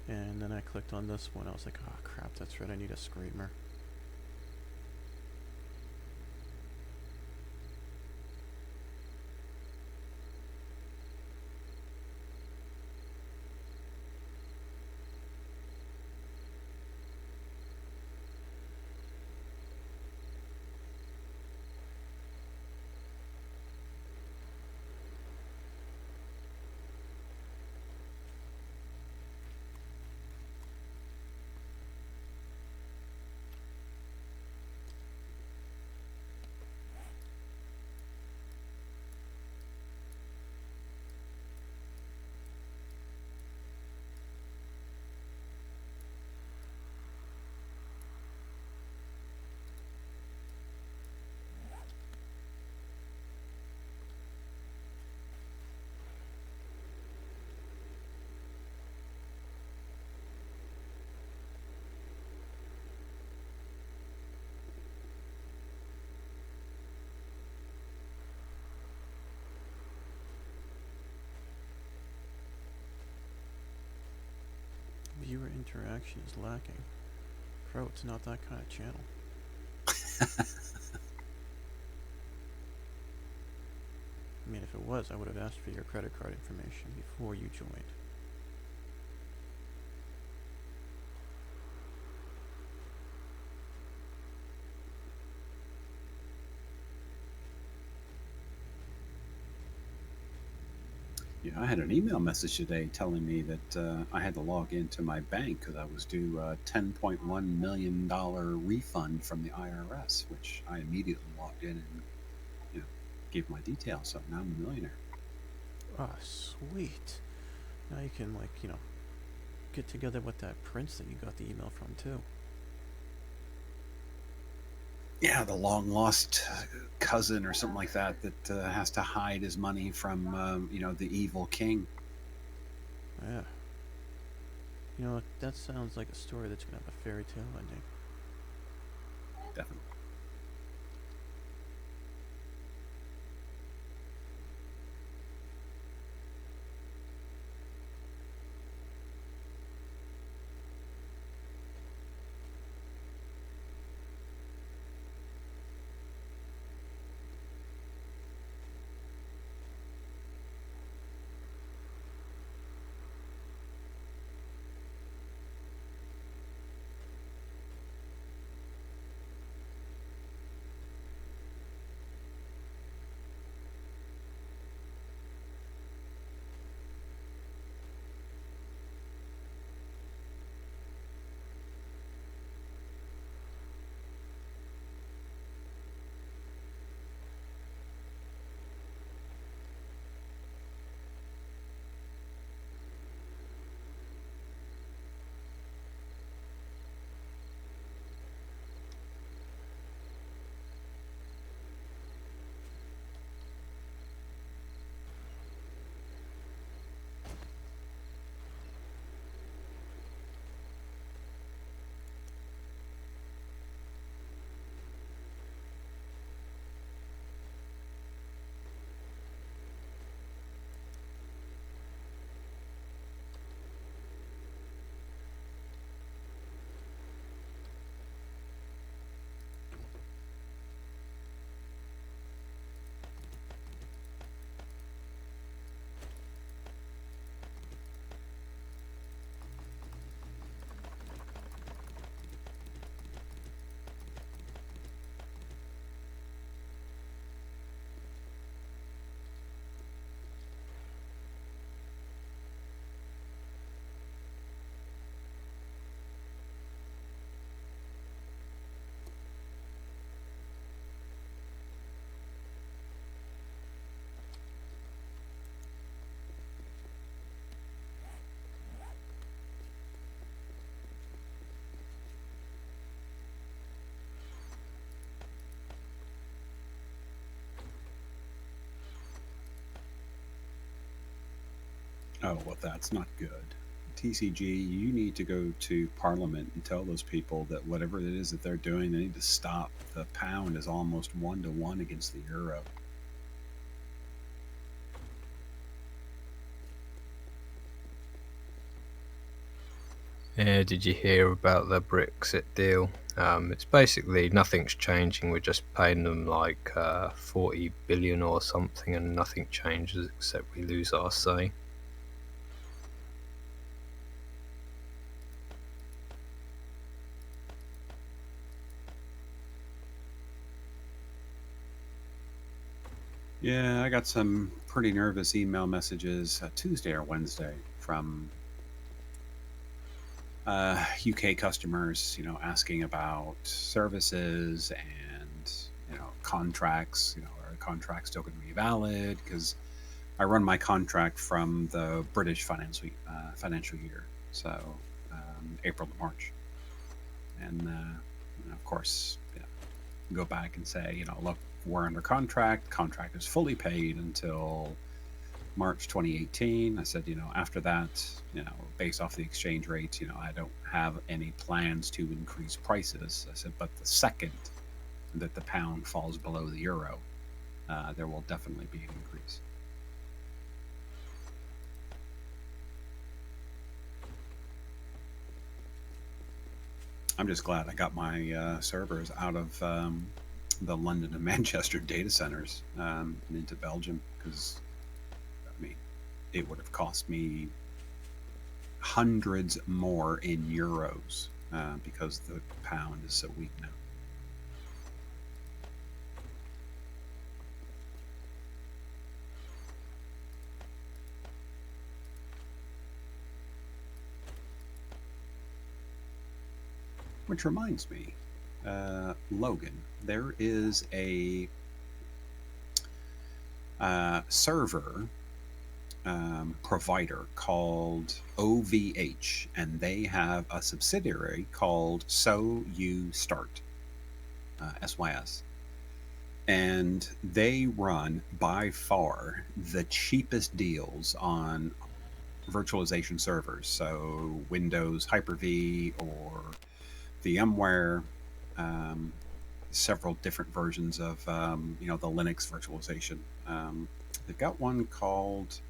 and then I clicked on this one. I was like, oh crap, that's right, I need a Screamer. Viewer interaction is lacking. Bro, it's not that kind of channel. I mean, if it was, I would have asked for your credit card information before you joined. Yeah, I had an email message today telling me that I had to log into my bank because I was due a $10.1 million refund from the IRS, which I immediately logged in and gave my details. So now I'm a millionaire. Ah, sweet. Now you can, like, get together with that prince that you got the email from, too. Yeah, the long lost cousin or something like that has to hide his money from the evil king. Yeah. That sounds like a story that's gonna have a fairy tale ending. Definitely. Oh, well, that's not good. TCG, you need to go to Parliament and tell those people that whatever it is that they're doing, they need to stop. The pound is almost 1 to 1 against the euro. Yeah, did you hear about the Brexit deal? It's basically nothing's changing. We're just paying them like 40 billion or something, and nothing changes except we lose our say. Yeah, I got some pretty nervous email messages Tuesday or Wednesday from UK customers, asking about services and contracts. Are contracts still going to be valid? Because I run my contract from the British financial year, so April to March, and of course, go back and say, look, we're under contract. Contract is fully paid until March 2018. I said, after that, based off the exchange rates, I don't have any plans to increase prices. I said, but the second that the pound falls below the euro, there will definitely be an increase. I'm just glad I got my servers out of the London and Manchester data centers and into Belgium, because it would have cost me hundreds more in euros because the pound is so weak now. Which reminds me, Logan, there is a server provider called OVH, and they have a subsidiary called So You Start, SYS. And they run by far the cheapest deals on virtualization servers. So Windows Hyper-V or VMware, several different versions of the Linux virtualization. They've got one called,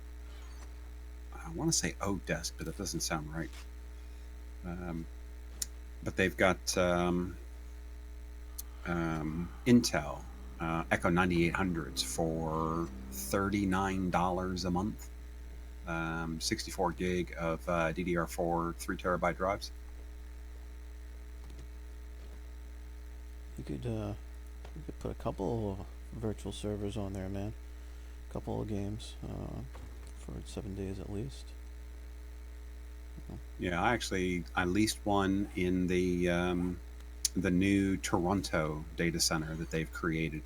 I want to say Odesk, but that doesn't sound right. But they've got Intel Echo 9800s for $39 a month. 64 gig of DDR4 3 terabyte drives. You could put a couple of virtual servers on there, man. A couple of games for 7 days at least. Yeah, I leased one in the new Toronto data center that they've created,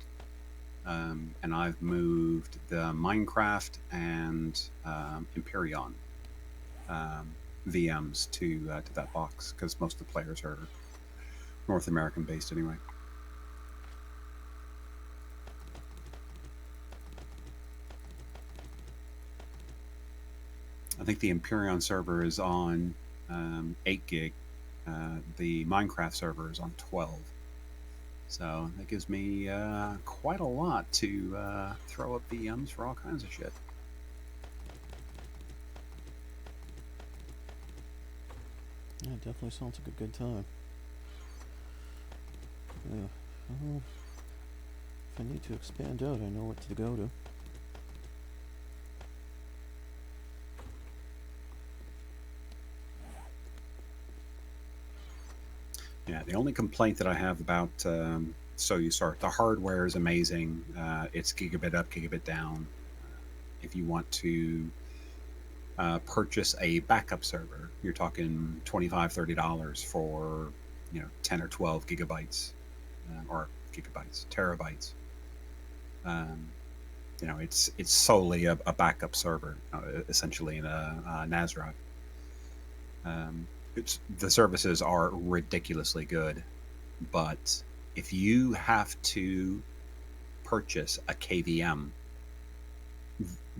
and I've moved the Minecraft and Empyrean VMs to that box, because most of the players are North American based anyway. I think the Empyrean server is on 8 gig. The Minecraft server is on 12. So that gives me quite a lot to throw up VMs for all kinds of shit. Yeah, it definitely sounds like a good time. Yeah. Well, if I need to expand out, I know what to go to. Yeah, the only complaint that I have about So You Start, the hardware is amazing. It's gigabit up, gigabit down. If you want to purchase a backup server, you're talking $25, $30 for 10 or 12 gigabytes, or terabytes. It's solely a backup server, essentially in a NAS drive. The services are ridiculously good, but if you have to purchase a KVM,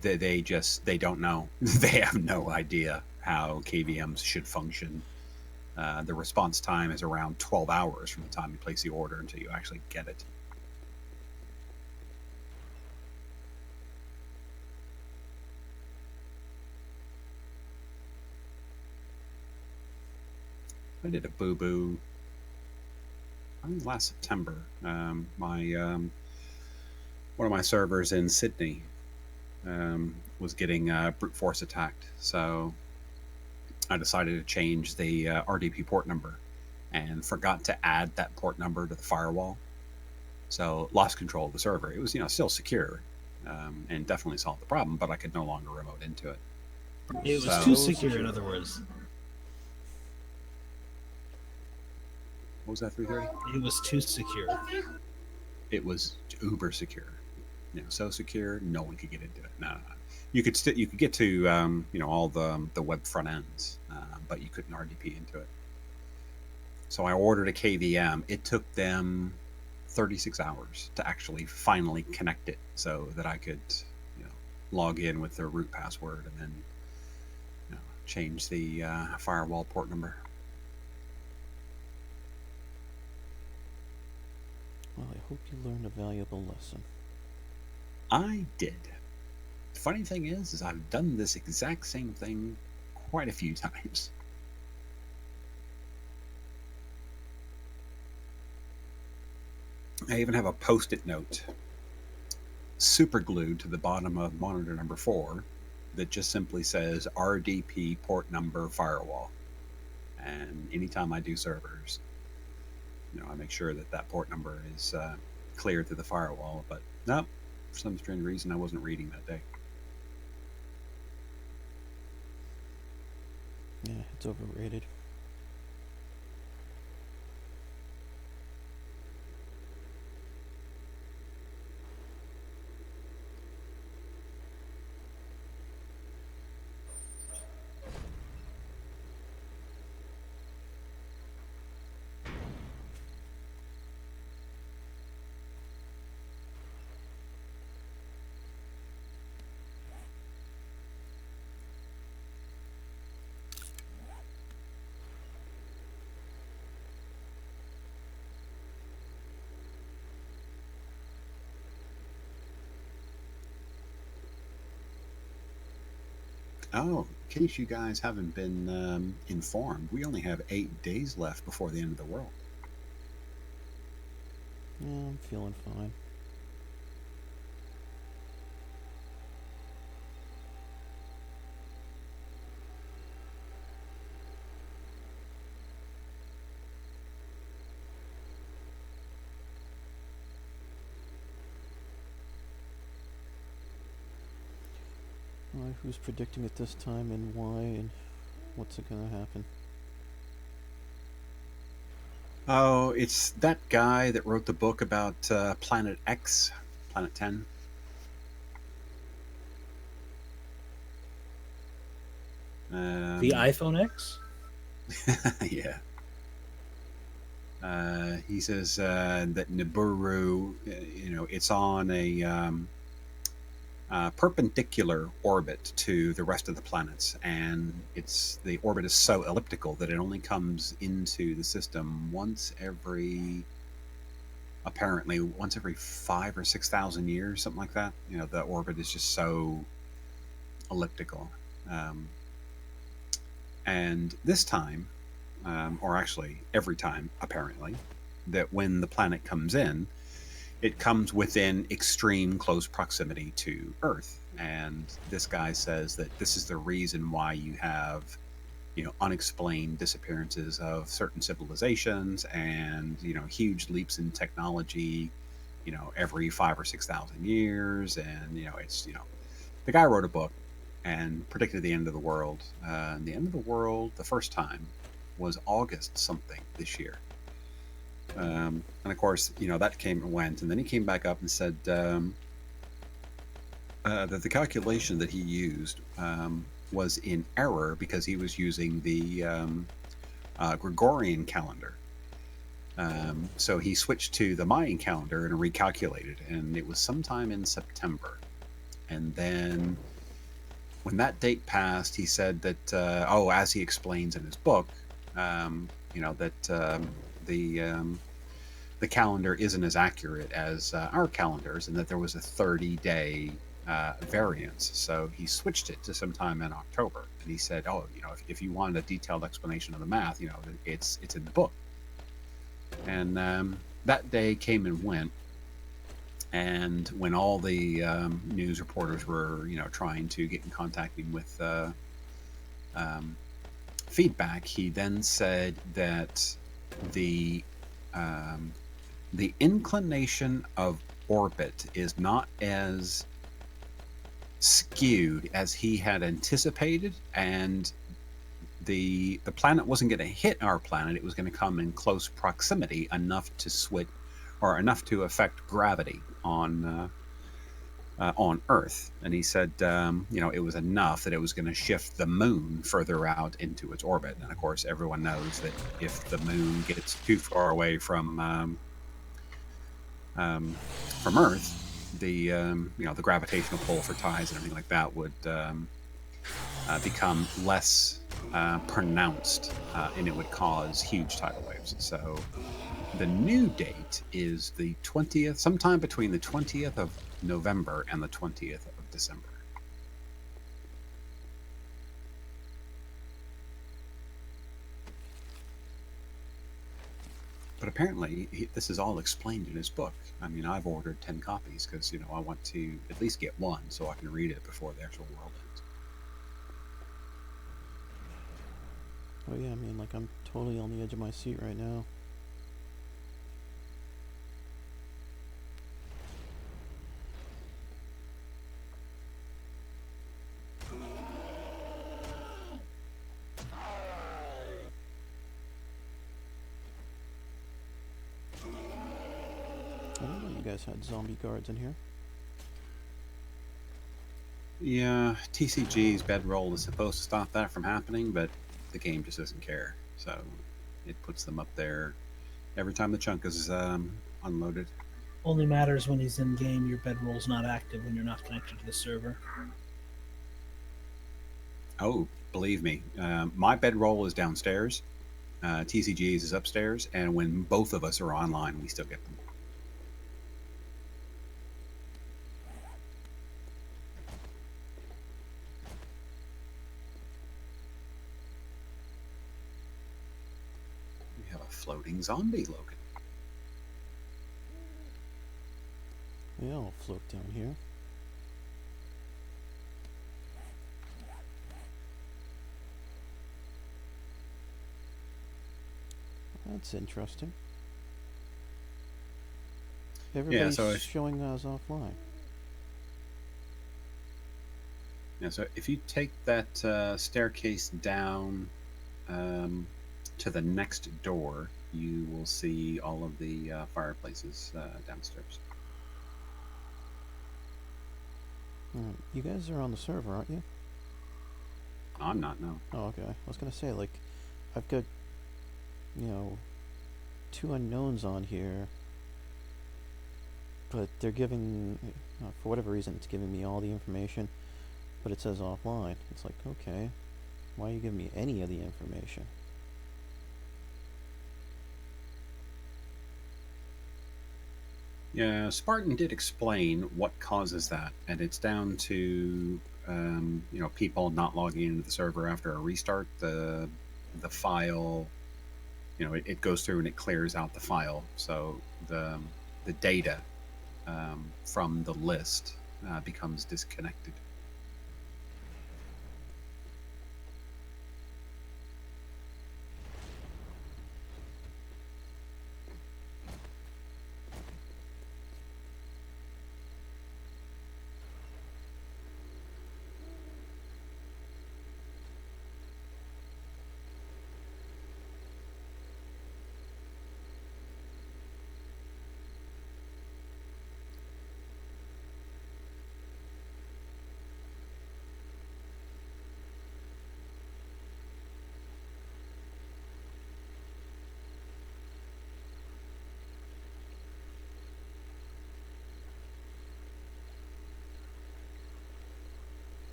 they don't know. They have no idea how KVMs should function. The response time is around 12 hours from the time you place the order until you actually get it. I did a boo-boo, I think last September. One of my servers in Sydney was getting brute force attacked, so I decided to change the RDP port number and forgot to add that port number to the firewall. So lost control of the server. It was, still secure, and definitely solved the problem, but I could no longer remote into it. It was So- too secure, in other words. What was that, 330? It was too secure. It was uber secure. So secure, no one could get into it. No. You could get to all the web front ends, but you couldn't RDP into it. So I ordered a KVM. It took them 36 hours to actually finally connect it, so that I could log in with the root password and then change the firewall port number. Well, I hope you learned a valuable lesson. I did. The funny thing is I've done this exact same thing quite a few times. I even have a post-it note super glued to the bottom of monitor number 4 that just simply says RDP port number firewall. And anytime I do servers, I make sure that port number is cleared through the firewall. But no, for some strange reason, I wasn't reading that day. Yeah, it's overrated. Oh, in case you guys haven't been informed, we only have 8 days left before the end of the world. Yeah, I'm feeling fine. Who's predicting it this time, and why, and what's it gonna happen? Oh, it's that guy that wrote the book about Planet X, Planet 10. The iPhone X? Yeah. He says that Nibiru, it's on a perpendicular orbit to the rest of the planets, and the orbit is so elliptical that it only comes into the system once every 5 or 6,000 years, something like that. The orbit is just so elliptical. And this time, or actually every time, apparently, that when the planet comes in, it comes within extreme close proximity to Earth. And this guy says that this is the reason why you have, unexplained disappearances of certain civilizations and, huge leaps in technology, every 5 or 6,000 years. And, the guy wrote a book and predicted the end of the world. The end of the world, the first time, was August something this year. And of course, that came and went, and then he came back up and said that the calculation that he used was in error because he was using the Gregorian calendar. So he switched to the Mayan calendar and recalculated, and it was sometime in September. And then when that date passed, he said that, as he explains in his book, that the calendar isn't as accurate as our calendars, and that there was a 30-day variance. So he switched it to sometime in October, and he said, if you want a detailed explanation of the math, it's in the book. And that day came and went. And when all the news reporters were, trying to get in contact with feedback, he then said that the the inclination of orbit is not as skewed as he had anticipated, and the planet wasn't going to hit our planet. It was going to come in close proximity enough to switch, or enough to affect gravity on Earth. And he said, it was enough that it was going to shift the moon further out into its orbit. And of course, everyone knows that if the moon gets too far away from Earth, the the gravitational pull for tides and everything like that would become less pronounced, and it would cause huge tidal waves. So the new date is the 20th, sometime between the 20th of November and the 20th of December. But apparently, this is all explained in his book. I mean, I've ordered 10 copies because, I want to at least get one so I can read it before the actual world ends. Oh yeah, I mean, like, I'm totally on the edge of my seat right now. I didn't know you guys had zombie guards in here. Yeah, TCG's bedroll is supposed to stop that from happening, but the game just doesn't care. So it puts them up there every time the chunk is unloaded. Only matters when he's in game. Your bedroll's not active when you're not connected to the server. Oh, believe me, my bedroll is downstairs. TCG's is upstairs, and when both of us are online, we still get them. We have a floating zombie, Logan. Yeah, I'll float down here. That's interesting. Everybody's showing us offline. Yeah, so if you take that staircase down to the next door, you will see all of the fireplaces downstairs. You guys are on the server, aren't you? I'm not, no. Oh, okay. I was gonna say, like, I've got, 2 unknowns on here, but they're giving, for whatever reason, it's giving me all the information, but it says offline. It's like, okay, why are you giving me any of the information? Yeah, Spartan did explain what causes that, and it's down to people not logging into the server after a restart. The file, it goes through and it clears out the file, so the data from the list becomes disconnected.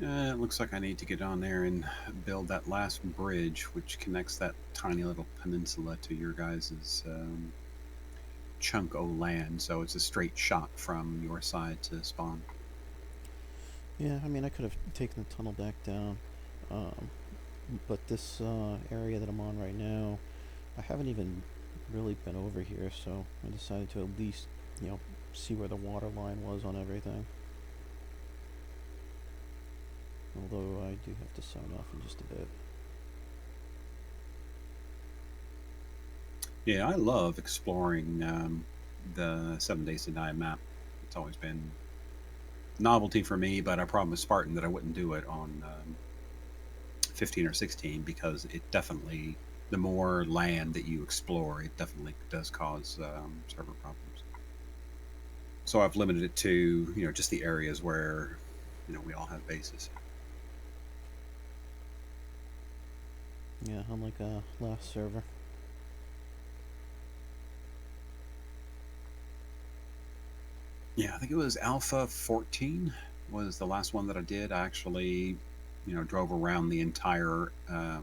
It looks like I need to get on there and build that last bridge, which connects that tiny little peninsula to your guys' chunk of land. So it's a straight shot from your side to spawn. Yeah, I mean, I could have taken the tunnel back down, um, but this area that I'm on right now, I haven't even really been over here, so I decided to at least, see where the water line was on everything. Although I do have to sign off in just a bit. Yeah, I love exploring the 7 Days to Die map. It's always been novelty for me, but I promised Spartan that I wouldn't do it on 15 or 16 because it definitely, the more land that you explore, it definitely does cause server problems. So I've limited it to just the areas where we all have bases. Yeah, unlike last server. Yeah, I think it was Alpha 14 was the last one that I did. I actually, drove around the entire uh,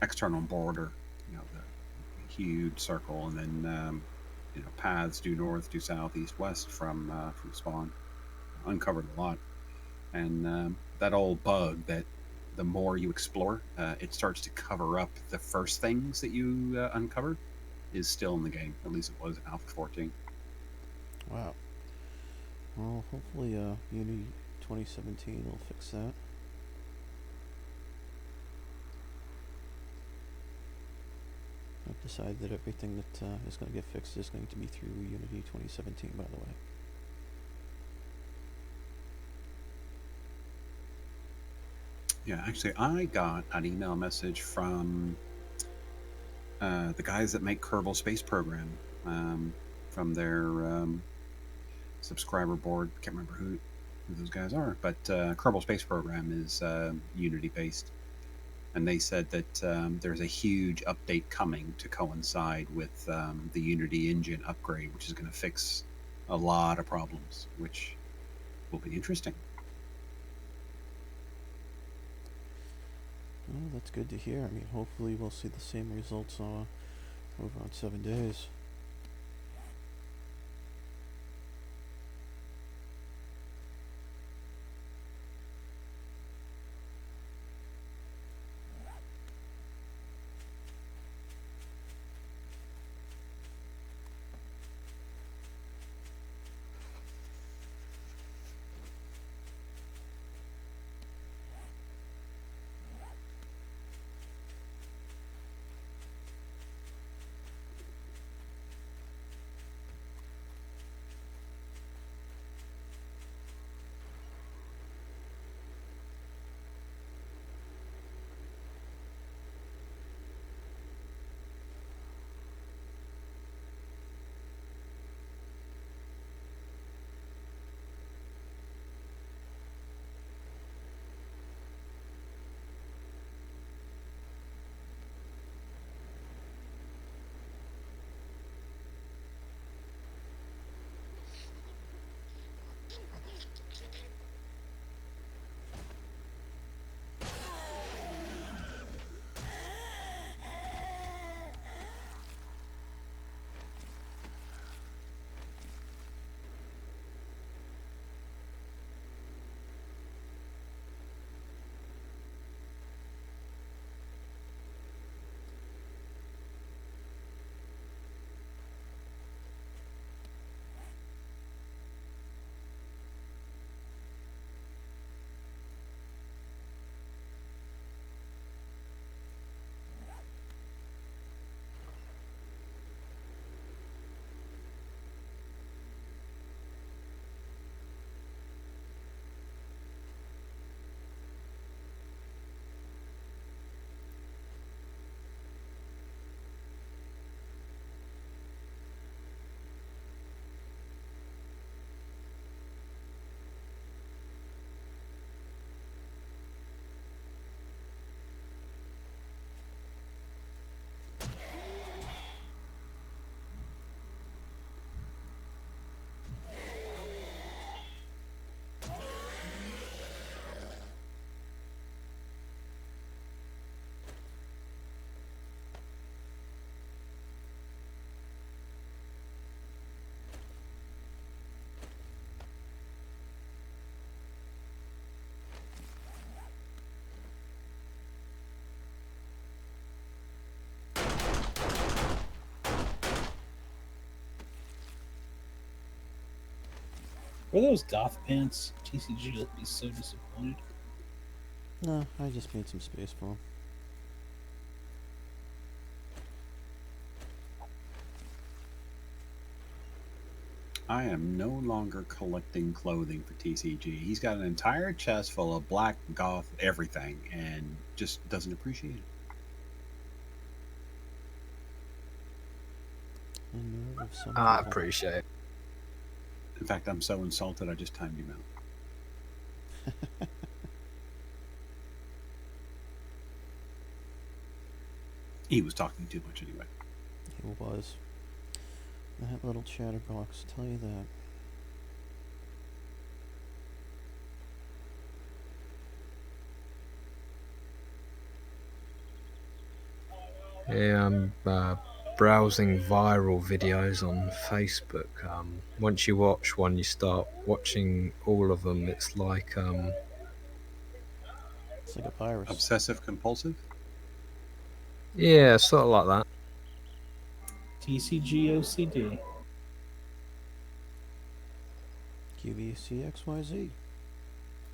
external border, the huge circle, and then paths due north, due south, east, west from spawn. Uncovered a lot, and that old bug that the more you explore, it starts to cover up the first things that you uncovered is still in the game. At least it was in Alpha 14. Wow. Well, hopefully, Unity 2017 will fix that. I've decided that everything that is going to get fixed is going to be through Unity 2017, by the way. Yeah, actually, I got an email message from the guys that make Kerbal Space Program from their subscriber board. Can't remember who those guys are, but Kerbal Space Program is Unity based, and they said that there's a huge update coming to coincide with the Unity engine upgrade, which is going to fix a lot of problems, which will be interesting. Oh, that's good to hear. I mean, hopefully we'll see the same results over on 7 days. Were those goth pants? TCG will be so disappointed. No, I just made some space for him. I am no longer collecting clothing for TCG. He's got an entire chest full of black goth everything and just doesn't appreciate it. The nerve of some I people. appreciate it. In fact, I'm so insulted I just timed him out. He was talking too much anyway. He was. That little chatterbox, tell you that. Yeah, I'm browsing viral videos on Facebook. Once you watch one, you start watching all of them. It's like It's like a virus. Obsessive compulsive? yeah, sort of like that. TCG OCD. QVCXYZ.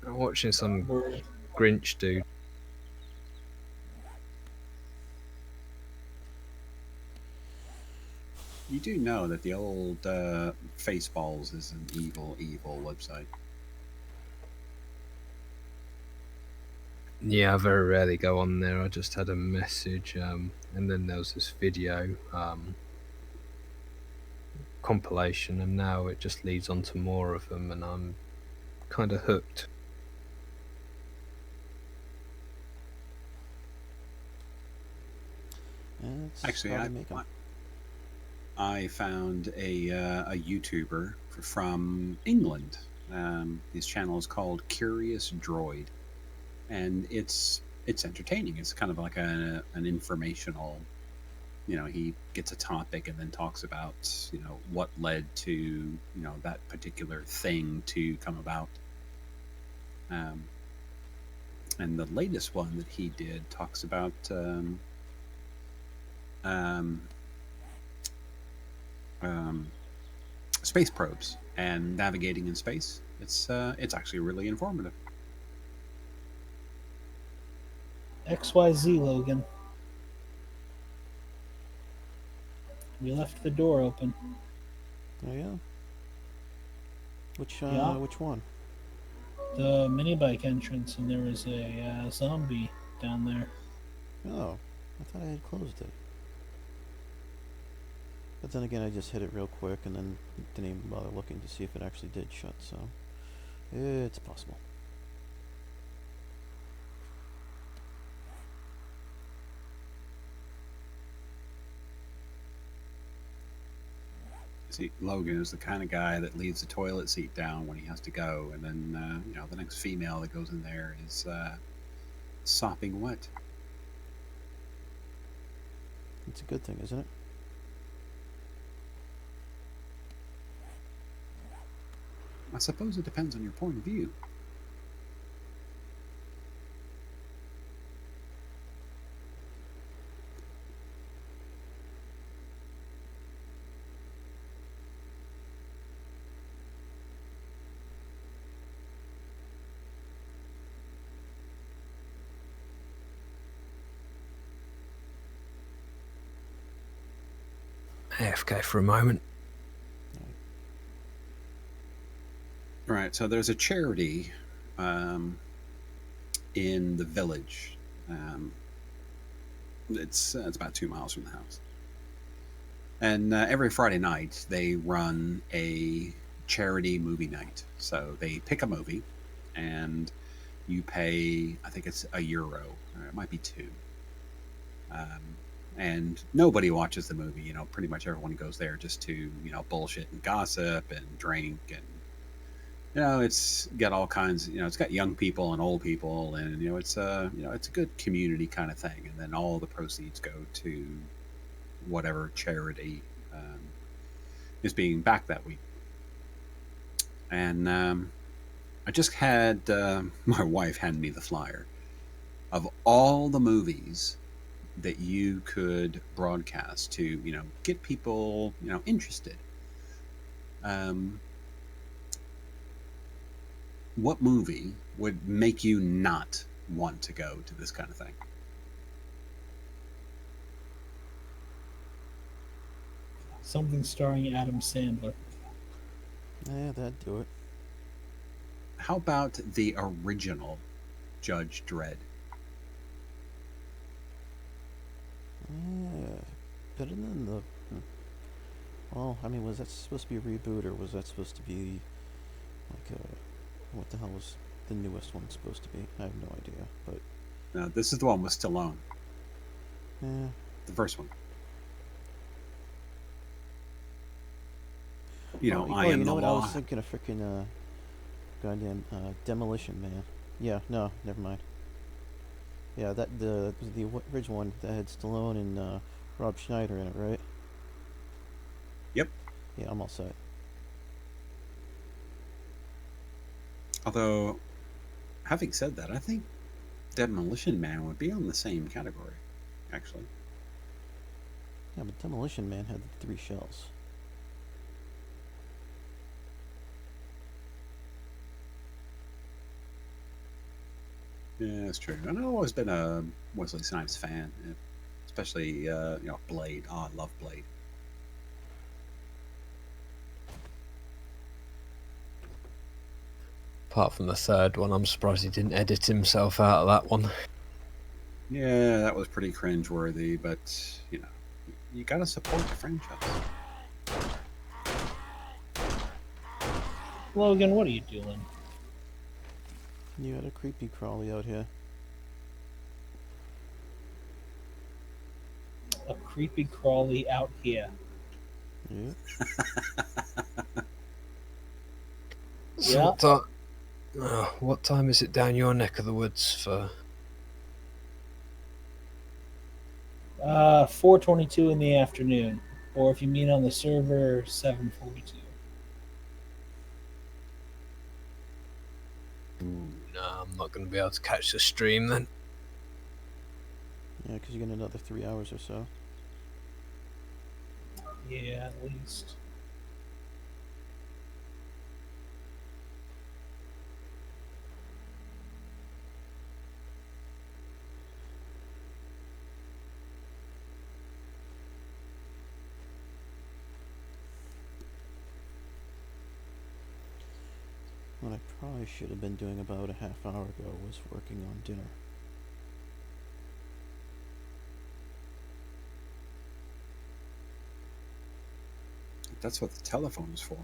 I'm watching some Grinch dude. You do know that the old Faceballs is an evil, evil website. Yeah, I very rarely go on there. I just had a message, and then there was this video compilation, and now it just leads on to more of them, and I'm kind of hooked. That's Actually, how they make 'em. I found a YouTuber from England. His channel is called Curious Droid, and it's entertaining. It's kind of like an informational. You know, he gets a topic and then talks about what led to that particular thing to come about. And the latest one that he did talks about um, space probes and navigating in space. It's actually really informative. XYZ, Logan. We left the door open. Oh yeah. Which Yeah. which one? The mini bike entrance, and there was a zombie down there. Oh, I thought I had closed it. But then again, I just hit it real quick and then didn't even bother looking to see if it actually did shut, so it's possible. See, Logan is the kind of guy that leaves the toilet seat down when he has to go, and then the next female that goes in there is sopping wet. It's a good thing, isn't it? I suppose it depends on your point of view. AFK for a moment. Right. So there's a charity in the village. It's about 2 miles from the house, and every Friday night they run a charity movie night. So they pick a movie, and you pay. I think it's €1, or it might be two. And nobody watches the movie. Pretty much everyone goes there just to bullshit and gossip and drink, and it's got all kinds. It's got young people and old people, and it's a good community kind of thing. And then all the proceeds go to whatever charity is being backed that week. And I just had my wife hand me the flyer of all the movies that you could broadcast to get people interested. what movie would make you not want to go to this kind of thing? Something starring Adam Sandler. Yeah, that'd do it. How about the original Judge Dredd? Yeah, better than the. Well, I mean, was that supposed to be a reboot, or was that supposed to be like a? What the hell was the newest one supposed to be? I have no idea, but This is the one with Stallone, yeah. the first one. You know, I am you the know what? I law. was thinking of freaking goddamn Demolition Man. Yeah, no, never mind. Yeah, that the original one that had Stallone and Rob Schneider in it, right? Yep. Yeah, I'm all set. Although, having said that, I think Demolition Man would be on the same category, actually. Yeah, but Demolition Man had the 3 shells. Yeah, that's true. And I've always been a Wesley Snipes fan, especially Blade. Oh, I love Blade. Apart from the third one, I'm surprised he didn't edit himself out of that one. Yeah, that was pretty cringeworthy, but you know, you gotta support the franchise. Logan, what are you doing? You had a creepy crawly out here. A creepy crawly out here. Yeah. So Yeah. what time is it down your neck of the woods for? 4:22 in the afternoon, or if you mean on the server, 7:42. No, I'm not going to be able to catch the stream then. Yeah, because you get another 3 hours or so. Yeah, at least. What I probably should have been doing about a half hour ago was working on dinner. That's what the telephone is for.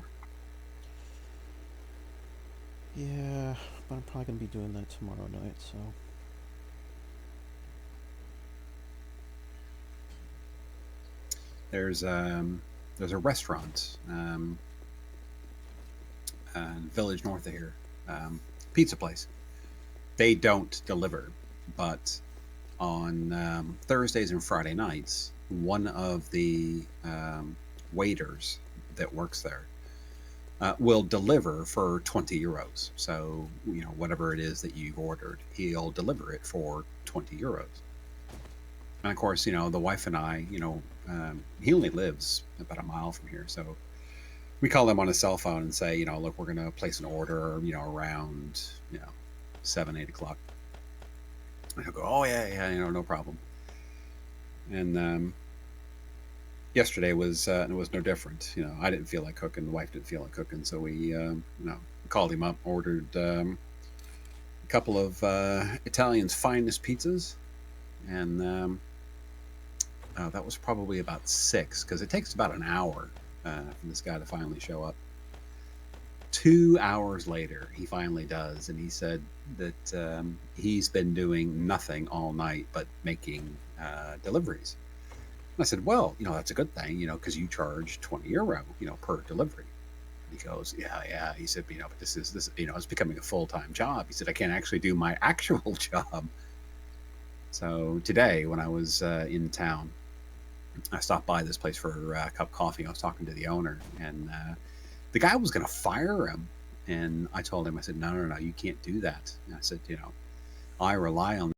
Yeah, but I'm probably going to be doing that tomorrow night, so. There's a restaurant village north of here, pizza place. They don't deliver, but on Thursdays and Friday nights, one of the waiters that works there will deliver for 20 euros. So, you know, whatever it is that you've ordered, he'll deliver it for 20 euros. And of course, you know, the wife and I, he only lives about a mile from here. So we call him on his cell phone and say, you know, look, we're going to place an order, around, 7, 8 o'clock. And he'll go, oh, yeah, no problem. And yesterday was no different. You know, I didn't feel like cooking. The wife didn't feel like cooking. So we, called him up, ordered a couple of Italian's finest pizzas. And that was probably about 6, because it takes about an hour for this guy to finally show up. 2 hours later, he finally does, and he said that he's been doing nothing all night but making deliveries. And I said, well, that's a good thing, because you charge 20 euro, per delivery. And he goes, yeah. He said, but this, it's becoming a full-time job. He said, I can't actually do my actual job. So today, when I was in town, I stopped by this place for a cup of coffee. I was talking to the owner, and the guy was going to fire him. And I told him, I said, no, you can't do that. And I said, I rely on